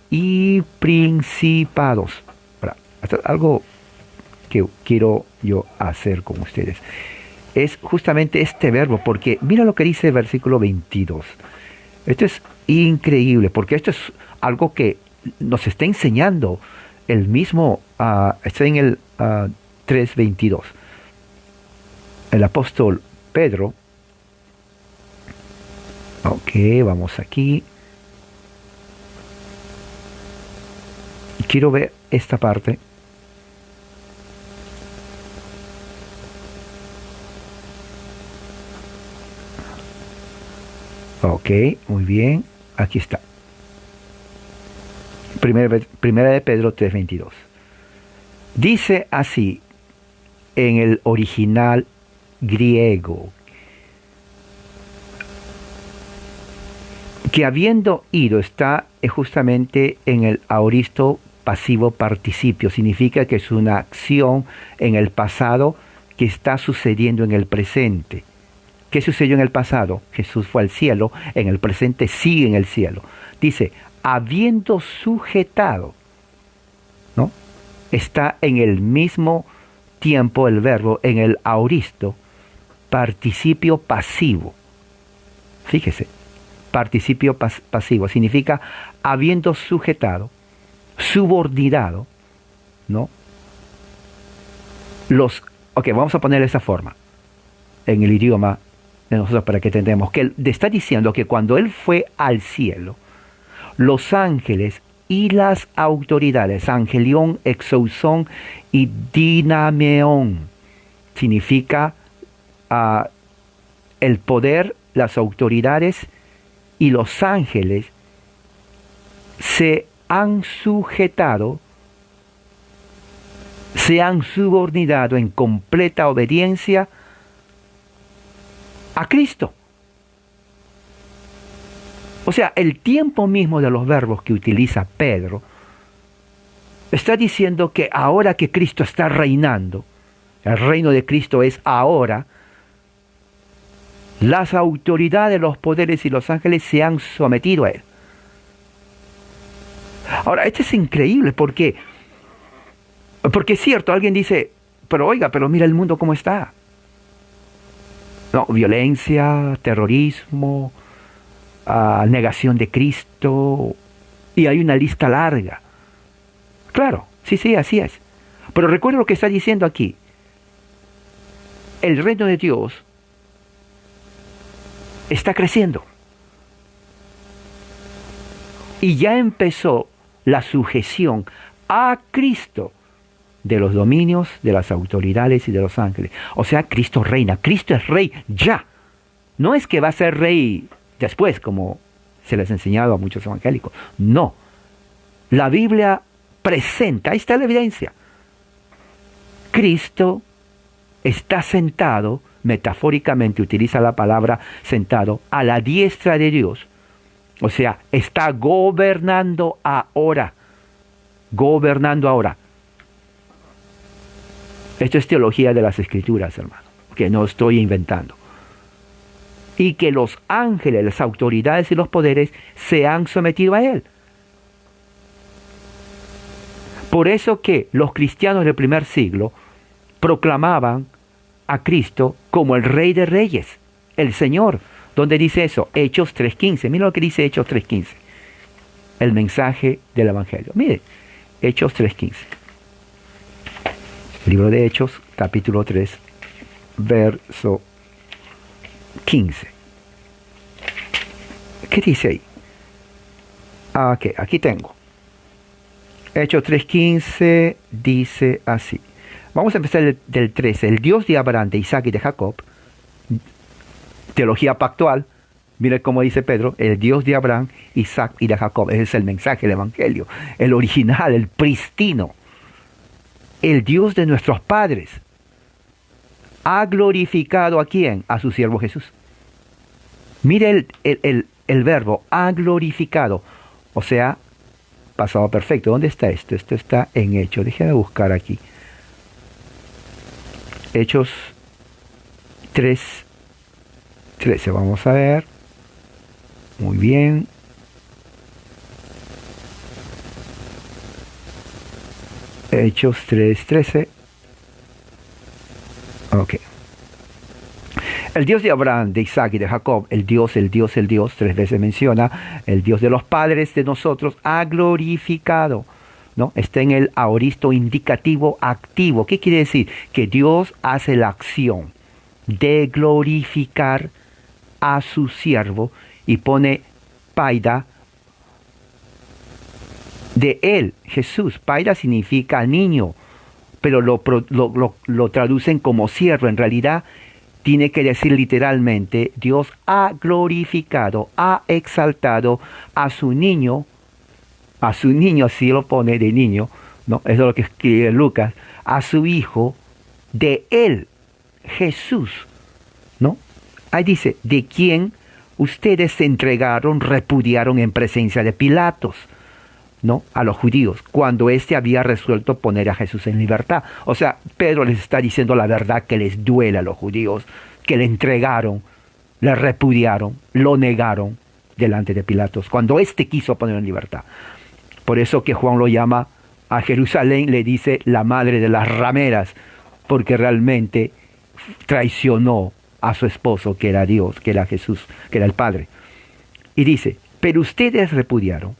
y principados. Ahora, algo que quiero yo hacer con ustedes es justamente este verbo, porque mira lo que dice el versículo 22. Esto es increíble, porque esto es algo que nos está enseñando el mismo, está en el 3:22. El apóstol Pedro, ok, vamos aquí. Quiero ver esta parte. Ok, muy bien, aquí está. Primera de Pedro 3:22. Dice así en el original griego, que habiendo ido está justamente en el aoristo pasivo participio. Significa que es una acción en el pasado que está sucediendo en el presente. ¿Qué sucedió en el pasado? Jesús fue al cielo, en el presente sigue en el cielo. Dice, habiendo sujetado, ¿no? Está en el mismo tiempo el verbo, en el aoristo, participio pasivo. Fíjese, participio pasivo significa habiendo sujetado, subordinado, ¿no? Ok, vamos a poner esa forma en el idioma de nosotros para que entendamos que él está diciendo que cuando él fue al cielo, los ángeles y las autoridades, angelión, exousón y dinameón, significa el poder, las autoridades y los ángeles se han sujetado, se han subordinado en completa obediencia a Cristo. O sea, el tiempo mismo de los verbos que utiliza Pedro está diciendo que ahora que Cristo está reinando, el reino de Cristo es ahora, las autoridades, los poderes y los ángeles se han sometido a Él. Ahora, esto es increíble porque es cierto, alguien dice, pero oiga, pero mira el mundo cómo está. No, violencia, terrorismo, negación de Cristo, y hay una lista larga. Claro, sí, así es. Pero recuerda lo que está diciendo aquí. El reino de Dios está creciendo. Y ya empezó la sujeción a Cristo de los dominios, de las autoridades y de los ángeles. O sea, Cristo reina. Cristo es rey ya. No es que va a ser rey después, como se les ha enseñado a muchos evangélicos. No. La Biblia presenta, ahí está la evidencia. Cristo está sentado, metafóricamente utiliza la palabra sentado, a la diestra de Dios. O sea, está gobernando ahora. Gobernando ahora. Esto es teología de las Escrituras, hermano, que no estoy inventando. Y que los ángeles, las autoridades y los poderes se han sometido a Él. Por eso que los cristianos del primer siglo proclamaban a Cristo como el Rey de Reyes, el Señor. ¿Dónde dice eso? Hechos 3.15. Mira lo que dice Hechos 3.15. El mensaje del Evangelio. Mire, Hechos 3.15. Libro de Hechos, capítulo 3, verso 15. ¿Qué dice ahí? Ok, aquí tengo. Hechos 3.15 dice así. Vamos a empezar del 13. El Dios de Abraham, de Isaac y de Jacob, teología pactual, mire cómo dice Pedro, el Dios de Abraham, Isaac y de Jacob. Ese es el mensaje del Evangelio, el original, el pristino. El Dios de nuestros padres ha glorificado ¿a quién? A su siervo Jesús. Mire el verbo, ha glorificado. O sea, pasado perfecto. ¿Dónde está esto? Esto está en Hechos. Déjame buscar aquí. Hechos 3:13. Vamos a ver. Muy bien. Hechos 3:13. Ok. El Dios de Abraham, de Isaac y de Jacob, el Dios, 3 veces menciona, el Dios de los padres de nosotros, ha glorificado, ¿no? Está en el aoristo indicativo activo. ¿Qué quiere decir? Que Dios hace la acción de glorificar a su siervo y pone paida de él, Jesús. Paida significa niño, pero lo traducen como siervo. En realidad tiene que decir literalmente, Dios ha glorificado, ha exaltado a su niño, así lo pone de niño, ¿no? Eso es lo que escribe Lucas, a su hijo, de él, Jesús, ¿no? Ahí dice, de quien ustedes se entregaron, repudiaron en presencia de Pilatos, ¿no? A los judíos, cuando éste había resuelto poner a Jesús en libertad. O sea, Pedro les está diciendo la verdad que les duele a los judíos, que le entregaron, le repudiaron, lo negaron delante de Pilatos, cuando éste quiso poner en libertad. Por eso que Juan lo llama a Jerusalén, le dice la madre de las rameras, porque realmente traicionó a su esposo, que era Dios, que era Jesús, que era el Padre. Y dice, pero ustedes repudiaron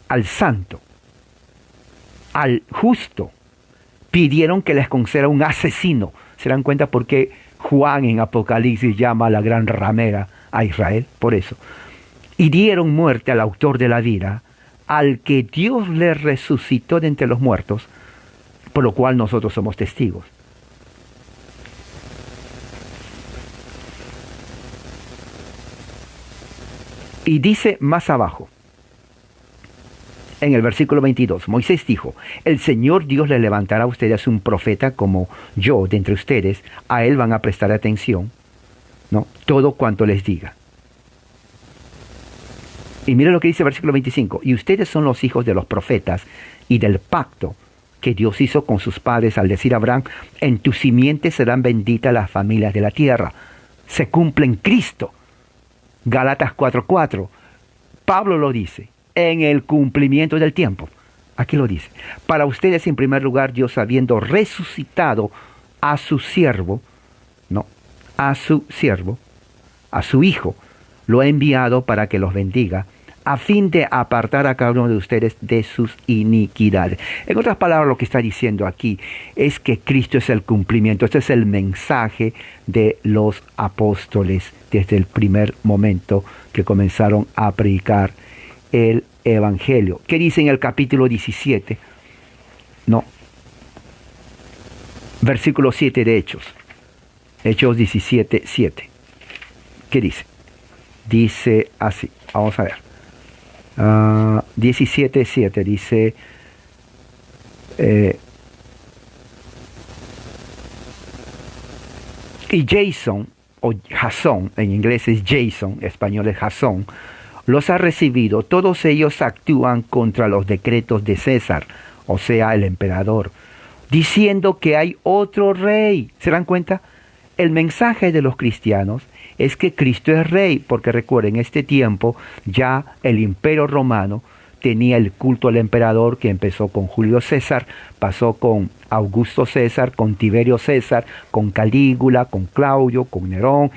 al santo, al justo, pidieron que les conceda un asesino. ¿Se dan cuenta por qué Juan en Apocalipsis llama a la gran ramera a Israel? Por eso. Y dieron muerte al autor de la vida, al que Dios le resucitó de entre los muertos, por lo cual nosotros somos testigos. Y dice más abajo, En el versículo 22, Moisés dijo, el Señor Dios le levantará a ustedes un profeta como yo de entre ustedes, a él van a prestar atención, ¿no? Todo cuanto les diga. Y mira lo que dice el versículo 25, y ustedes son los hijos de los profetas y del pacto que Dios hizo con sus padres al decir a Abraham, en tu simiente serán benditas las familias de la tierra. Se cumple en Cristo. Gálatas 4:4. Pablo lo dice, en el cumplimiento del tiempo. Aquí lo dice. Para ustedes, en primer lugar, Dios habiendo resucitado a su siervo, no, a su siervo, a su hijo, lo ha enviado para que los bendiga, a fin de apartar a cada uno de ustedes de sus iniquidades. En otras palabras, lo que está diciendo aquí es que Cristo es el cumplimiento. Este es el mensaje de los apóstoles desde el primer momento que comenzaron a predicar el Evangelio. ¿Qué dice en el capítulo 17? No. Versículo 7 de Hechos. Hechos 17:7. ¿Qué dice? Dice así. Vamos a ver. 17:7 dice, y Jason, o Jasón, en inglés es Jason, español es Jasón, los ha recibido. Todos ellos actúan contra los decretos de César, o sea, el emperador, diciendo que hay otro rey. ¿Se dan cuenta? El mensaje de los cristianos es que Cristo es rey, porque recuerden, en este tiempo ya el imperio romano tenía el culto al emperador, que empezó con Julio César, pasó con Augusto César, con Tiberio César, con Calígula, con Claudio, con Nerón,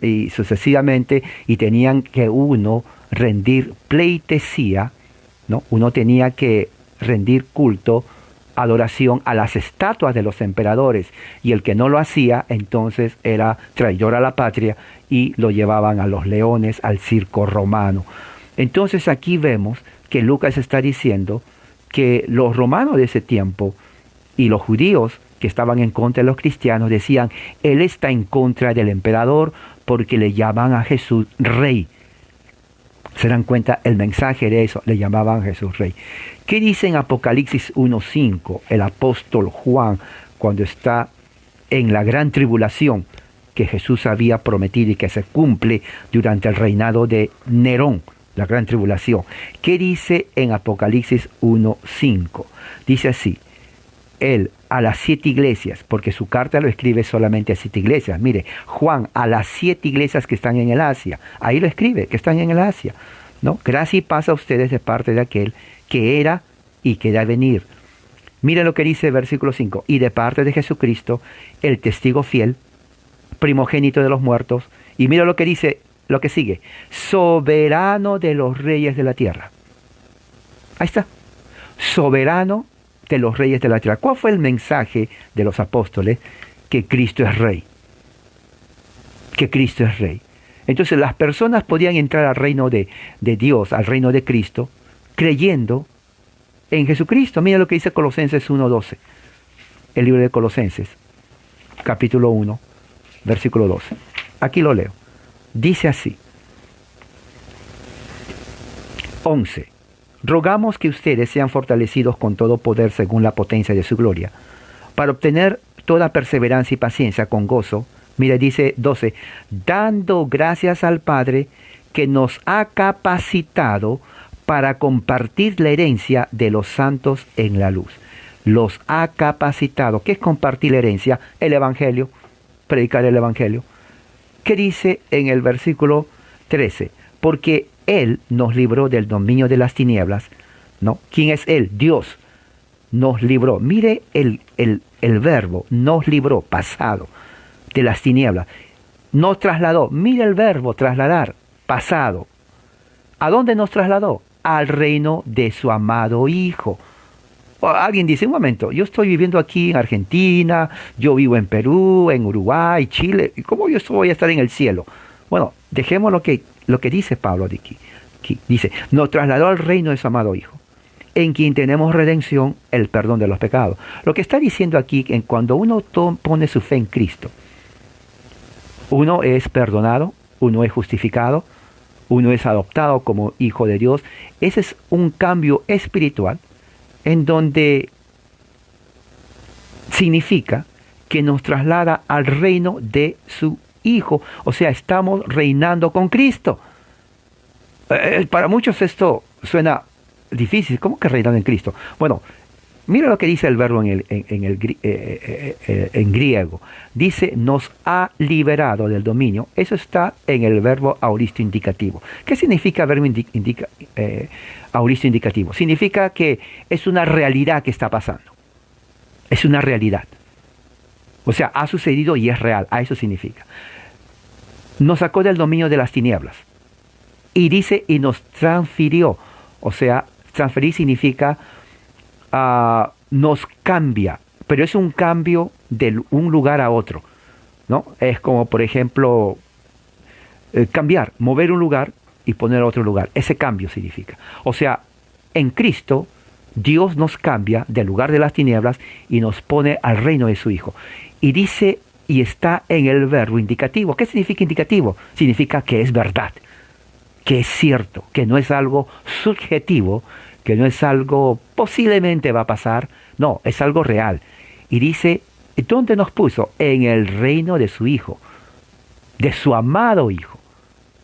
y sucesivamente, y tenían que uno rendir pleitesía, ¿no? Uno tenía que rendir culto, adoración a las estatuas de los emperadores, y el que no lo hacía entonces era traidor a la patria y lo llevaban a los leones, al circo romano. Entonces aquí vemos que Lucas está diciendo que los romanos de ese tiempo y los judíos que estaban en contra de los cristianos decían, él está en contra del emperador porque le llaman a Jesús rey. ¿Se dan cuenta? El mensaje de eso, le llamaban a Jesús rey. ¿Qué dice en Apocalipsis 1:5 el apóstol Juan cuando está en la gran tribulación que Jesús había prometido y que se cumple durante el reinado de Nerón, la gran tribulación? ¿Qué dice en Apocalipsis 1:5? Dice así, él a las 7 iglesias, porque su carta lo escribe solamente a 7 iglesias. Mire, Juan a las 7 iglesias que están en el Asia, ahí lo escribe, que están en el Asia, ¿no? Gracia y paz a ustedes de parte de aquel que era y que da a venir. Mire lo que dice el versículo 5, y de parte de Jesucristo, el testigo fiel, primogénito de los muertos, y mira lo que dice, lo que sigue, soberano de los reyes de la tierra. Ahí está, soberano de los reyes de la tierra. ¿Cuál fue el mensaje de los apóstoles? Que Cristo es rey. Que Cristo es rey. Entonces las personas podían entrar al reino de Dios, al reino de Cristo, creyendo en Jesucristo. Mira lo que dice Colosenses 1:12. El libro de Colosenses, capítulo 1, versículo 12. Aquí lo leo. Dice así. 11. Rogamos que ustedes sean fortalecidos con todo poder según la potencia de su gloria, para obtener toda perseverancia y paciencia con gozo. Mira, dice 12, dando gracias al Padre que nos ha capacitado para compartir la herencia de los santos en la luz. Los ha capacitado. ¿Qué es compartir la herencia? El Evangelio, predicar el Evangelio. ¿Qué dice en el versículo 13? Porque Él nos libró del dominio de las tinieblas, ¿no? ¿Quién es Él? Dios nos libró. Mire el verbo, nos libró, pasado, de las tinieblas. Nos trasladó. Mire el verbo, trasladar, pasado. ¿A dónde nos trasladó? Al reino de su amado Hijo. O alguien dice, un momento, yo estoy viviendo aquí en Argentina, yo vivo en Perú, en Uruguay, Chile, ¿cómo yo voy a estar en el cielo? Bueno, dejemos lo que dice Pablo de aquí. Dice, nos trasladó al reino de su amado Hijo, en quien tenemos redención, el perdón de los pecados. Lo que está diciendo aquí, que cuando uno pone su fe en Cristo, uno es perdonado, uno es justificado, uno es adoptado como hijo de Dios. Ese es un cambio espiritual en donde significa que nos traslada al reino de su Hijo. O sea, estamos reinando con Cristo. Para muchos esto suena difícil. ¿Cómo que reinar en Cristo? Bueno, mira lo que dice el verbo en griego. Dice, nos ha liberado del dominio. Eso está en el verbo auristo indicativo. ¿Qué significa verbo auristo indicativo? Significa que es una realidad que está pasando. Es una realidad. O sea, ha sucedido y es real. A eso significa. Nos sacó del dominio de las tinieblas. Y dice, y nos transfirió. O sea, transferir significa nos cambia. Pero es un cambio de un lugar a otro, ¿no? Es como, por ejemplo, cambiar, mover un lugar y poner otro lugar. Ese cambio significa. O sea, en Cristo, Dios nos cambia del lugar de las tinieblas y nos pone al reino de su Hijo. Y dice, y está en el verbo indicativo. ¿Qué significa indicativo? Significa que es verdad, que es cierto, que no es algo subjetivo, que no es algo posiblemente va a pasar. No, es algo real. Y dice, ¿dónde nos puso? En el reino de su Hijo, de su amado Hijo.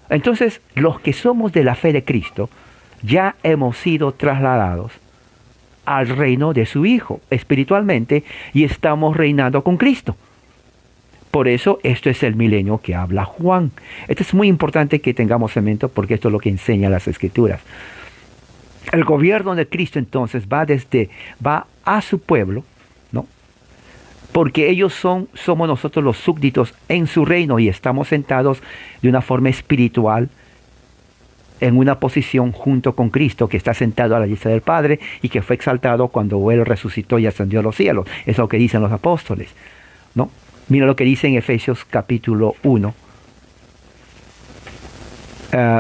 Entonces, los que somos de la fe de Cristo, ya hemos sido trasladados al reino de su Hijo espiritualmente y estamos reinando con Cristo. Por eso esto es el milenio que habla Juan. Esto es muy importante que tengamos en mente porque esto es lo que enseña las Escrituras. El gobierno de Cristo entonces va a su pueblo, ¿no? Porque ellos somos nosotros los súbditos en su reino y estamos sentados de una forma espiritual en una posición junto con Cristo, que está sentado a la diestra del Padre y que fue exaltado cuando Él resucitó y ascendió a los cielos. Es lo que dicen los apóstoles, ¿no? Mira lo que dice en Efesios capítulo 1,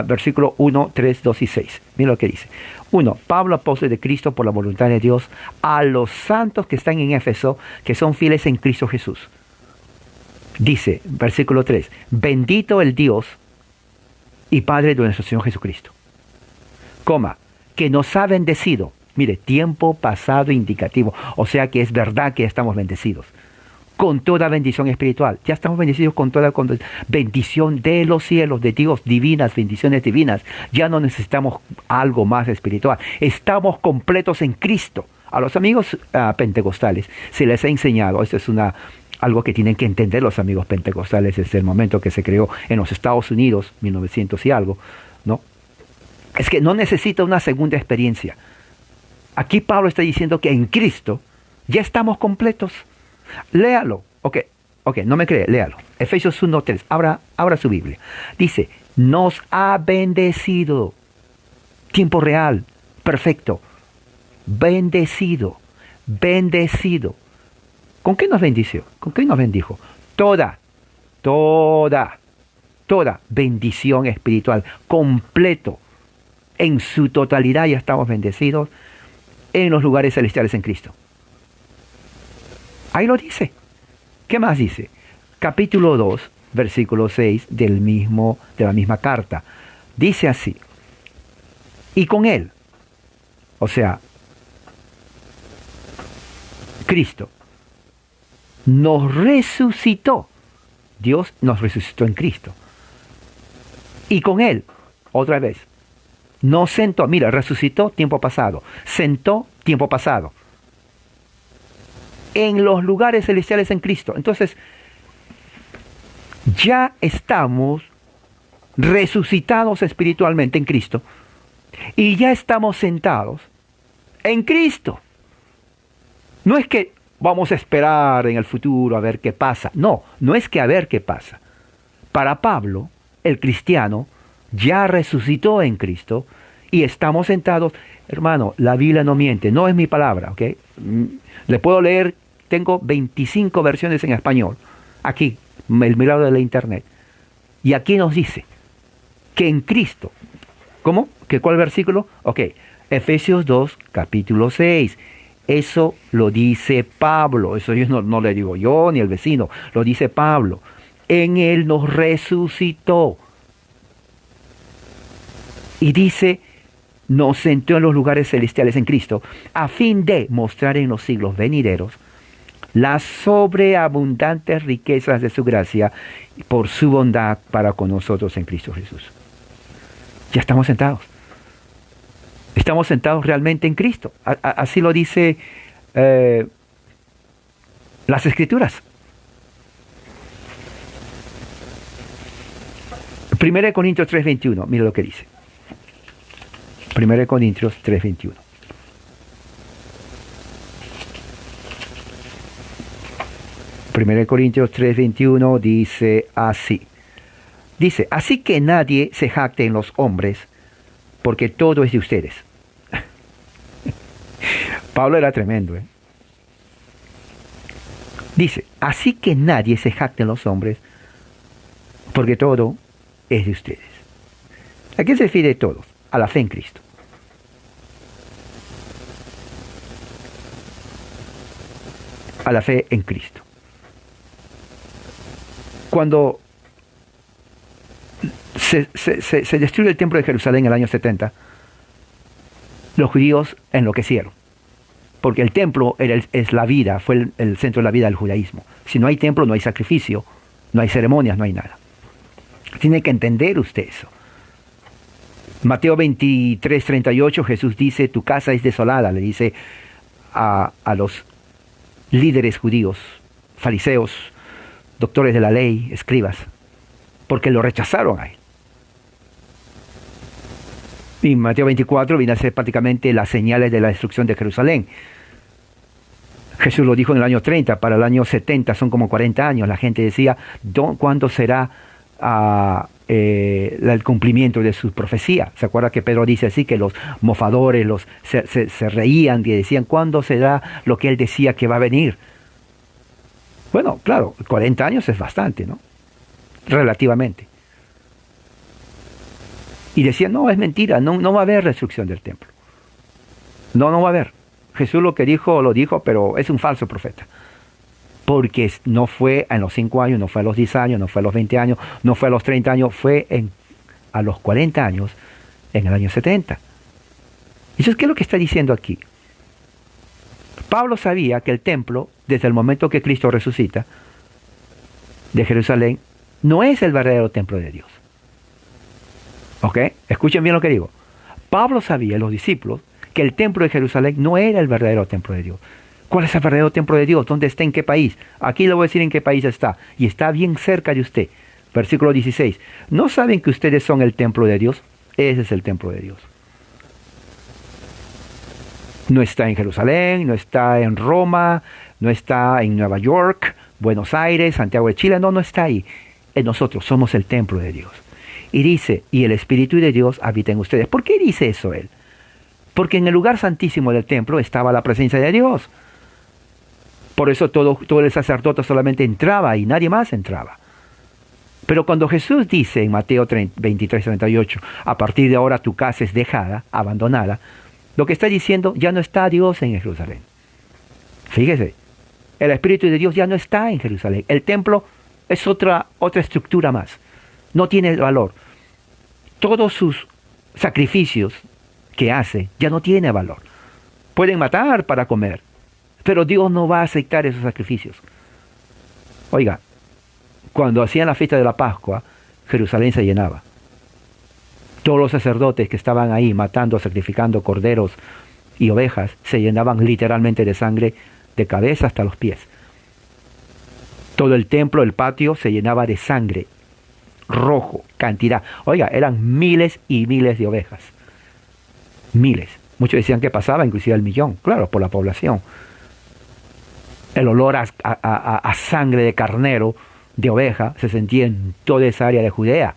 versículo 1, 3, 2 y 6. Mira lo que dice. 1. Pablo, apóstol de Cristo por la voluntad de Dios, a los santos que están en Éfeso, que son fieles en Cristo Jesús. Dice, versículo 3, bendito el Dios y Padre de nuestro Señor Jesucristo, que nos ha bendecido. Mire, tiempo pasado indicativo, o sea que es verdad que estamos bendecidos con toda bendición espiritual. Ya estamos bendecidos con toda bendición de los cielos, de Dios, divinas, bendiciones divinas. Ya no necesitamos algo más espiritual. Estamos completos en Cristo. A los amigos pentecostales se les ha enseñado, esto es algo que tienen que entender los amigos pentecostales desde el momento que se creó en los Estados Unidos, 1900 y algo, ¿no? Es que no necesita una segunda experiencia. Aquí Pablo está diciendo que en Cristo ya estamos completos. Léalo. Ok, no me cree, léalo. Efesios 1:3. Abra su Biblia. Dice, nos ha bendecido. Tiempo real, perfecto. Bendecido. ¿Con qué nos bendició? ¿Con qué nos bendijo? Toda bendición espiritual, completo, en su totalidad ya estamos bendecidos en los lugares celestiales en Cristo. Ahí lo dice. ¿Qué más dice? Capítulo 2, versículo 6 de la misma carta. Dice así, y con Él, o sea, Cristo, nos resucitó. Dios nos resucitó en Cristo. Y con Él, otra vez, nos sentó. Mira, resucitó, tiempo pasado. Sentó, tiempo pasado. En los lugares celestiales en Cristo. Entonces, ya estamos resucitados espiritualmente en Cristo. Y ya estamos sentados en Cristo. No es que vamos a esperar en el futuro a ver qué pasa. No es que a ver qué pasa. Para Pablo, el cristiano ya resucitó en Cristo y estamos sentados. Hermano, la Biblia no miente, no es mi palabra, ¿ok? Le puedo leer, tengo 25 versiones en español. Aquí, el milagro de la internet. Y aquí nos dice que en Cristo, ¿cómo? ¿Cuál versículo? Ok, Efesios 2, capítulo 6. Eso lo dice Pablo, eso yo no le digo yo ni el vecino, lo dice Pablo. En Él nos resucitó. Y dice, nos sentó en los lugares celestiales en Cristo, a fin de mostrar en los siglos venideros las sobreabundantes riquezas de su gracia por su bondad para con nosotros en Cristo Jesús. Ya estamos sentados. Estamos sentados realmente en Cristo. Así lo dice las Escrituras. 1 Corintios 3:21, mira lo que dice. 1 Corintios 3:21. Primero Corintios 3:21 dice así. Dice, así que nadie se jacte en los hombres, porque todo es de ustedes. Pablo era tremendo, ¿eh? Dice, así que nadie se jacte en los hombres, porque todo es de ustedes. ¿A qué se refiere todos? A la fe en Cristo. A la fe en Cristo. Cuando se destruye el templo de Jerusalén en el año 70, los judíos enloquecieron, porque el templo es la vida, fue el centro de la vida del judaísmo. Si no hay templo, no hay sacrificio, no hay ceremonias, no hay nada. Tiene que entender usted eso. Mateo 23:38, Jesús dice, tu casa es desolada, le dice a los líderes judíos, fariseos, doctores de la ley, escribas, porque lo rechazaron a él. Y Mateo 24 viene a ser prácticamente las señales de la destrucción de Jerusalén. Jesús lo dijo en el año 30, para el año 70 son como 40 años. La gente decía, ¿cuándo será el cumplimiento de su profecía? ¿Se acuerda que Pedro dice así, que los mofadores se reían y decían, ¿cuándo será lo que él decía que va a venir? Bueno, claro, 40 años es bastante, ¿no? Relativamente. Y decían, no, es mentira, no va a haber destrucción del templo. No va a haber. Jesús lo que dijo, lo dijo, pero es un falso profeta. Porque no fue en los 5 años, no fue a los 10 años, no fue a los 20 años, no fue a los 30 años, fue a los 40 años, en el año 70. Entonces, ¿qué es lo que está diciendo aquí? Pablo sabía que el templo, desde el momento que Cristo resucita, de Jerusalén, no es el verdadero templo de Dios. ¿Ok? Escuchen bien lo que digo. Pablo sabía, los discípulos, que el templo de Jerusalén no era el verdadero templo de Dios. ¿Cuál es el verdadero templo de Dios? ¿Dónde está? ¿En qué país? Aquí le voy a decir en qué país está. Y está bien cerca de usted. Versículo 16. ¿No saben que ustedes son el templo de Dios? Ese es el templo de Dios. No está en Jerusalén, no está en Roma, no está en Nueva York, Buenos Aires, Santiago de Chile. No está ahí. Nosotros somos el templo de Dios. Y dice, y el Espíritu de Dios habita en ustedes. ¿Por qué dice eso él? Porque en el lugar santísimo del templo estaba la presencia de Dios. Por eso todo el sacerdote solamente entraba y nadie más entraba. Pero cuando Jesús dice en Mateo 23:38, a partir de ahora tu casa es dejada, abandonada, lo que está diciendo, ya no está Dios en Jerusalén. Fíjese, el Espíritu de Dios ya no está en Jerusalén. El templo es otra estructura más. No tiene valor. Todos sus sacrificios que hace ya no tiene valor. Pueden matar para comer, pero Dios no va a aceptar esos sacrificios. Oiga, cuando hacían la fiesta de la Pascua, Jerusalén se llenaba. Todos los sacerdotes que estaban ahí matando, sacrificando corderos y ovejas, se llenaban literalmente de sangre de cabeza hasta los pies. Todo el templo, el patio, se llenaba de sangre, rojo, cantidad. Oiga, eran miles y miles de ovejas. Miles. Muchos decían que pasaba inclusive el 1.000.000, claro, por la población. El olor a sangre de carnero, de oveja, se sentía en toda esa área de Judea.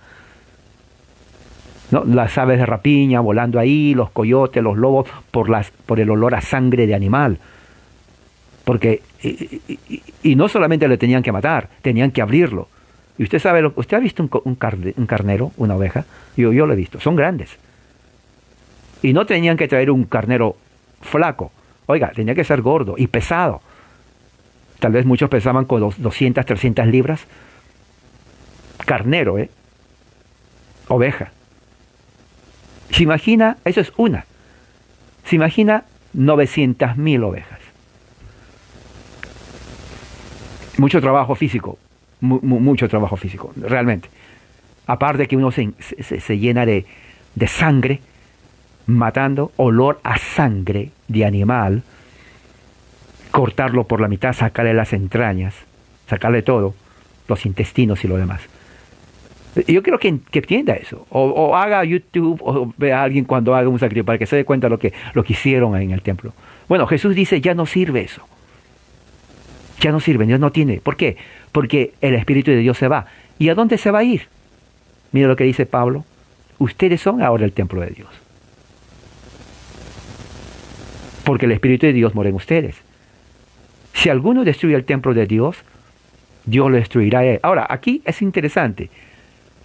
¿No? Las aves de rapiña volando ahí, los coyotes, los lobos, por el olor a sangre de animal. Porque, y no solamente le tenían que matar, tenían que abrirlo. Y usted sabe, ¿usted ha visto un carnero, una oveja? Yo lo he visto, son grandes. Y no tenían que traer un carnero flaco. Oiga, tenía que ser gordo y pesado. Tal vez muchos pesaban con 200, 300 libras. Carnero, oveja. Se imagina, eso es una. Se imagina 900.000 ovejas. Mucho trabajo físico, mucho trabajo físico, realmente. Aparte que uno se llena de sangre, matando, olor a sangre de animal, cortarlo por la mitad, sacarle las entrañas, sacarle todo, los intestinos y lo demás. Yo quiero que entienda eso, o haga YouTube, o vea a alguien cuando haga un sacrificio, para que se dé cuenta lo que hicieron en el templo. Bueno, Jesús dice, ya no sirve eso. Ya no sirve, Dios no tiene. ¿Por qué? Porque el Espíritu de Dios se va. ¿Y a dónde se va a ir? Mira lo que dice Pablo. Ustedes son ahora el templo de Dios. Porque el Espíritu de Dios mora en ustedes. Si alguno destruye el templo de Dios, Dios lo destruirá a él. Ahora, aquí es interesante,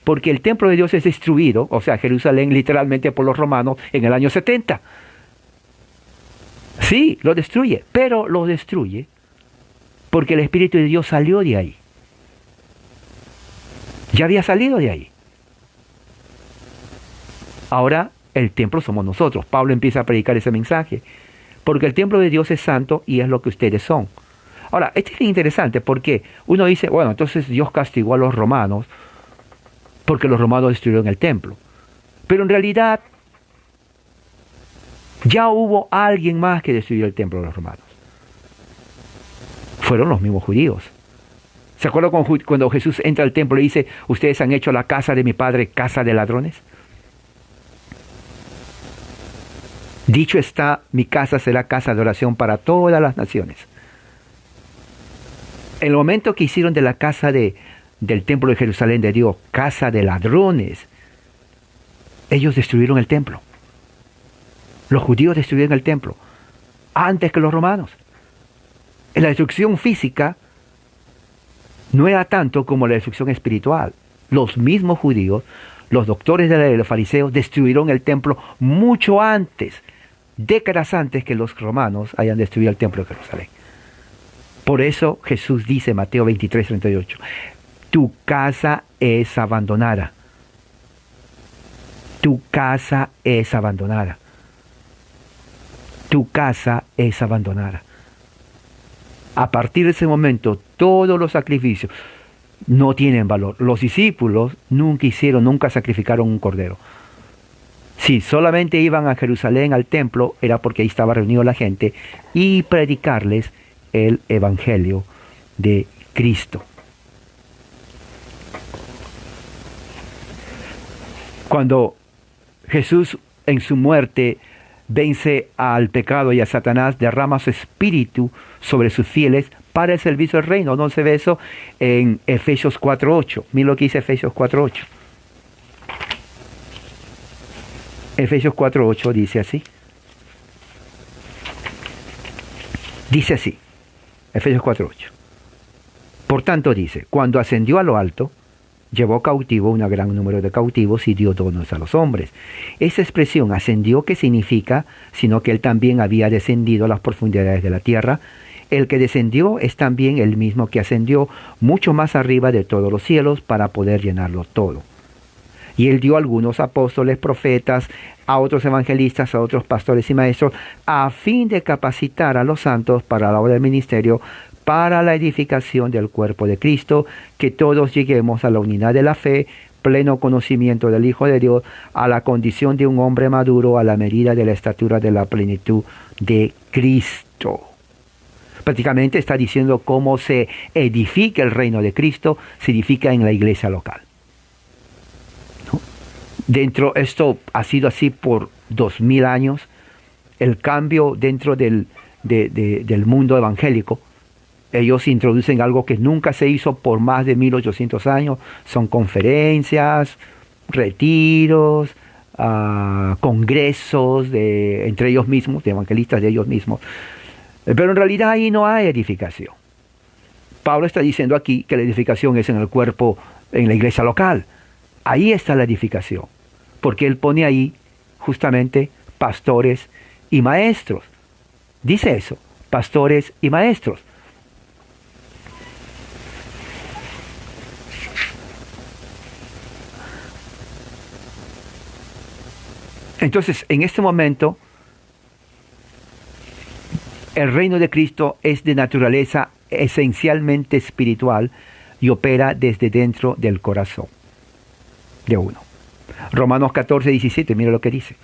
porque el templo de Dios es destruido, o sea, Jerusalén literalmente por los romanos en el año 70. Sí, lo destruye, pero lo destruye porque el Espíritu de Dios salió de ahí. Ya había salido de ahí. Ahora el templo somos nosotros. Pablo empieza a predicar ese mensaje. Porque el templo de Dios es santo y es lo que ustedes son. Ahora, esto es interesante porque uno dice, bueno, entonces Dios castigó a los romanos porque los romanos destruyeron el templo. Pero en realidad ya hubo alguien más que destruyó el templo de los romanos. Fueron los mismos judíos. ¿Se acuerdan cuando Jesús entra al templo y dice, ustedes han hecho la casa de mi padre casa de ladrones? Dicho está, mi casa será casa de oración para todas las naciones. En el momento que hicieron de la casa del templo de Jerusalén de Dios, casa de ladrones, ellos destruyeron el templo. Los judíos destruyeron el templo antes que los romanos. La destrucción física no era tanto como la destrucción espiritual. Los mismos judíos, los doctores de la ley, los fariseos, destruyeron el templo mucho antes, décadas antes que los romanos hayan destruido el templo de Jerusalén. Por eso Jesús dice, Mateo 23:38, tu casa es abandonada. Tu casa es abandonada. Tu casa es abandonada. A partir de ese momento, todos los sacrificios no tienen valor. Los discípulos nunca sacrificaron un cordero. Si solamente iban a Jerusalén, al templo, era porque ahí estaba reunido la gente y predicarles el evangelio de Cristo. Cuando Jesús en su muerte vence al pecado y a Satanás, derrama su espíritu sobre sus fieles para el servicio del reino. ¿No se ve eso en Efesios 4:8? Mira lo que dice Efesios 4:8. Efesios 4:8 dice así. Dice así, Efesios 4:8. Por tanto dice, cuando ascendió a lo alto, llevó cautivo un gran número de cautivos y dio dones a los hombres. Esa expresión ascendió, ¿qué significa? Sino que él también había descendido a las profundidades de la tierra. El que descendió es también el mismo que ascendió mucho más arriba de todos los cielos para poder llenarlo todo. Y él dio a algunos apóstoles, profetas, a otros evangelistas, a otros pastores y maestros, a fin de capacitar a los santos para la obra del ministerio, para la edificación del cuerpo de Cristo, que todos lleguemos a la unidad de la fe, pleno conocimiento del Hijo de Dios, a la condición de un hombre maduro, a la medida de la estatura de la plenitud de Cristo. Prácticamente está diciendo cómo se edifica el reino de Cristo, se edifica en la iglesia local. Esto ha sido así por 2000 años. El cambio dentro del mundo evangélico, ellos introducen algo que nunca se hizo por más de 1800 años. Son conferencias, retiros, congresos entre ellos mismos, de evangelistas de ellos mismos. Pero en realidad ahí no hay edificación. Pablo está diciendo aquí que la edificación es en el cuerpo, en la iglesia local. Ahí está la edificación, porque él pone ahí justamente pastores y maestros. Dice eso, pastores y maestros. Entonces, en este momento, el reino de Cristo es de naturaleza esencialmente espiritual y opera desde dentro del corazón de uno. Romanos 14, 17, mira lo que dice.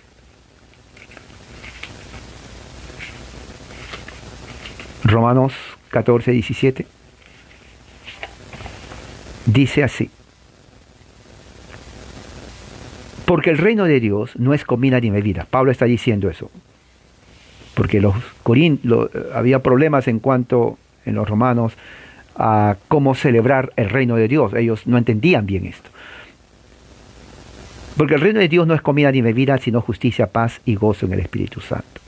Romanos 14, 17. Dice así: porque el reino de Dios no es comida ni bebida. Pablo está diciendo eso. Porque había problemas en cuanto, en los romanos, a cómo celebrar el reino de Dios. Ellos no entendían bien esto. Porque el reino de Dios no es comida ni bebida, sino justicia, paz y gozo en el Espíritu Santo.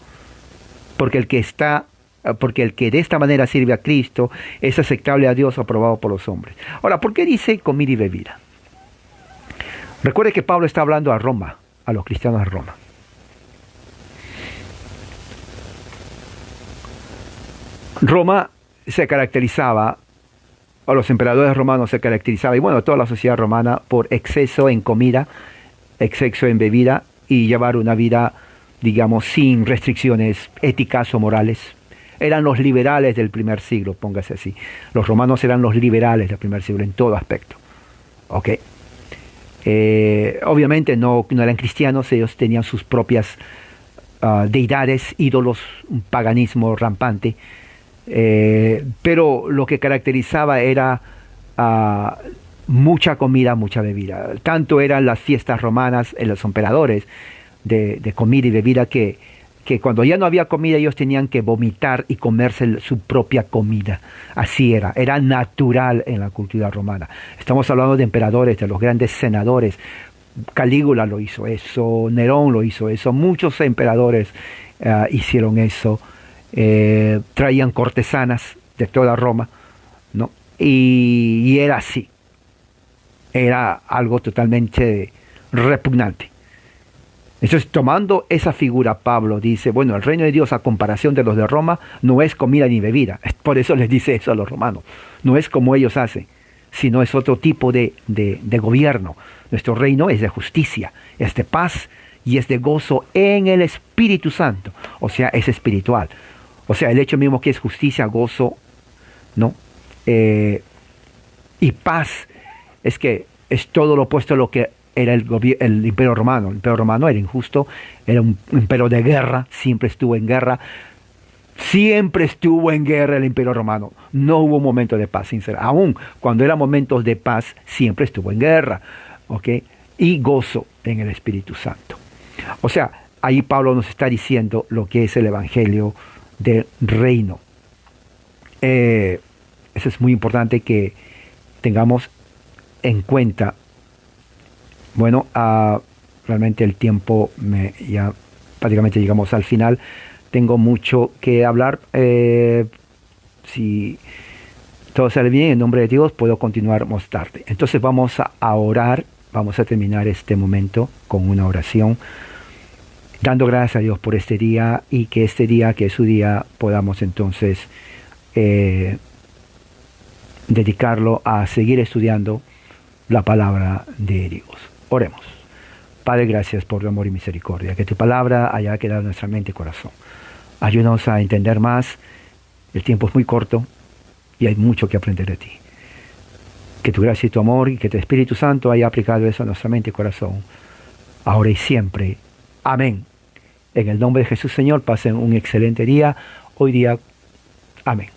Porque el que de esta manera sirve a Cristo es aceptable a Dios, aprobado por los hombres. Ahora, ¿por qué dice comida y bebida? Recuerde que Pablo está hablando a Roma, a los cristianos de Roma. Roma se caracterizaba, o los emperadores romanos se caracterizaban, y bueno, toda la sociedad romana, por exceso en comida, exceso en bebida, y llevar una vida, digamos, sin restricciones éticas o morales. Eran los liberales del primer siglo, póngase así. Los romanos eran los liberales del primer siglo en todo aspecto. ¿Ok? Obviamente no eran cristianos, ellos tenían sus propias deidades, ídolos, un paganismo rampante. Pero lo que caracterizaba era mucha comida, mucha bebida. Tanto eran las fiestas romanas en los emperadores de comida y bebida que cuando ya no había comida ellos tenían que vomitar y comerse su propia comida. Así era natural en la cultura romana. Estamos hablando de emperadores, de los grandes senadores. Calígula lo hizo eso, Nerón lo hizo eso, muchos emperadores hicieron eso. Traían cortesanas de toda Roma, ¿no? Y era así. Era algo totalmente repugnante. Entonces, tomando esa figura, Pablo dice, bueno, el reino de Dios a comparación de los de Roma no es comida ni bebida. Por eso les dice eso a los romanos. No es como ellos hacen, sino es otro tipo de gobierno. Nuestro reino es de justicia, es de paz y es de gozo en el Espíritu Santo. O sea, es espiritual. O sea, el hecho mismo que es justicia, gozo, ¿no? Y paz, es que es todo lo opuesto a lo que era el Imperio Romano. El Imperio Romano era injusto, era un imperio de guerra, siempre estuvo en guerra. Siempre estuvo en guerra el Imperio Romano. No hubo momento de paz, sincera. Aún cuando eran momentos de paz, siempre estuvo en guerra. ¿Ok? Y gozo en el Espíritu Santo. O sea, ahí Pablo nos está diciendo lo que es el Evangelio del reino. Eso es muy importante que tengamos en cuenta. Bueno, realmente el tiempo ya prácticamente llegamos al final. Tengo mucho que hablar. Si todo sale bien, en nombre de Dios, puedo continuar más tarde. Entonces vamos a orar. Vamos a terminar este momento con una oración, dando gracias a Dios por este día, y que este día, que es su día, podamos entonces dedicarlo a seguir estudiando la palabra de Dios. Oremos. Padre, gracias por tu amor y misericordia. Que tu palabra haya quedado en nuestra mente y corazón. Ayúdanos a entender más. El tiempo es muy corto y hay mucho que aprender de ti. Que tu gracia y tu amor y que tu Espíritu Santo haya aplicado eso a nuestra mente y corazón, ahora y siempre. Amén. En el nombre de Jesús, Señor, pasen un excelente día. Hoy día, amén.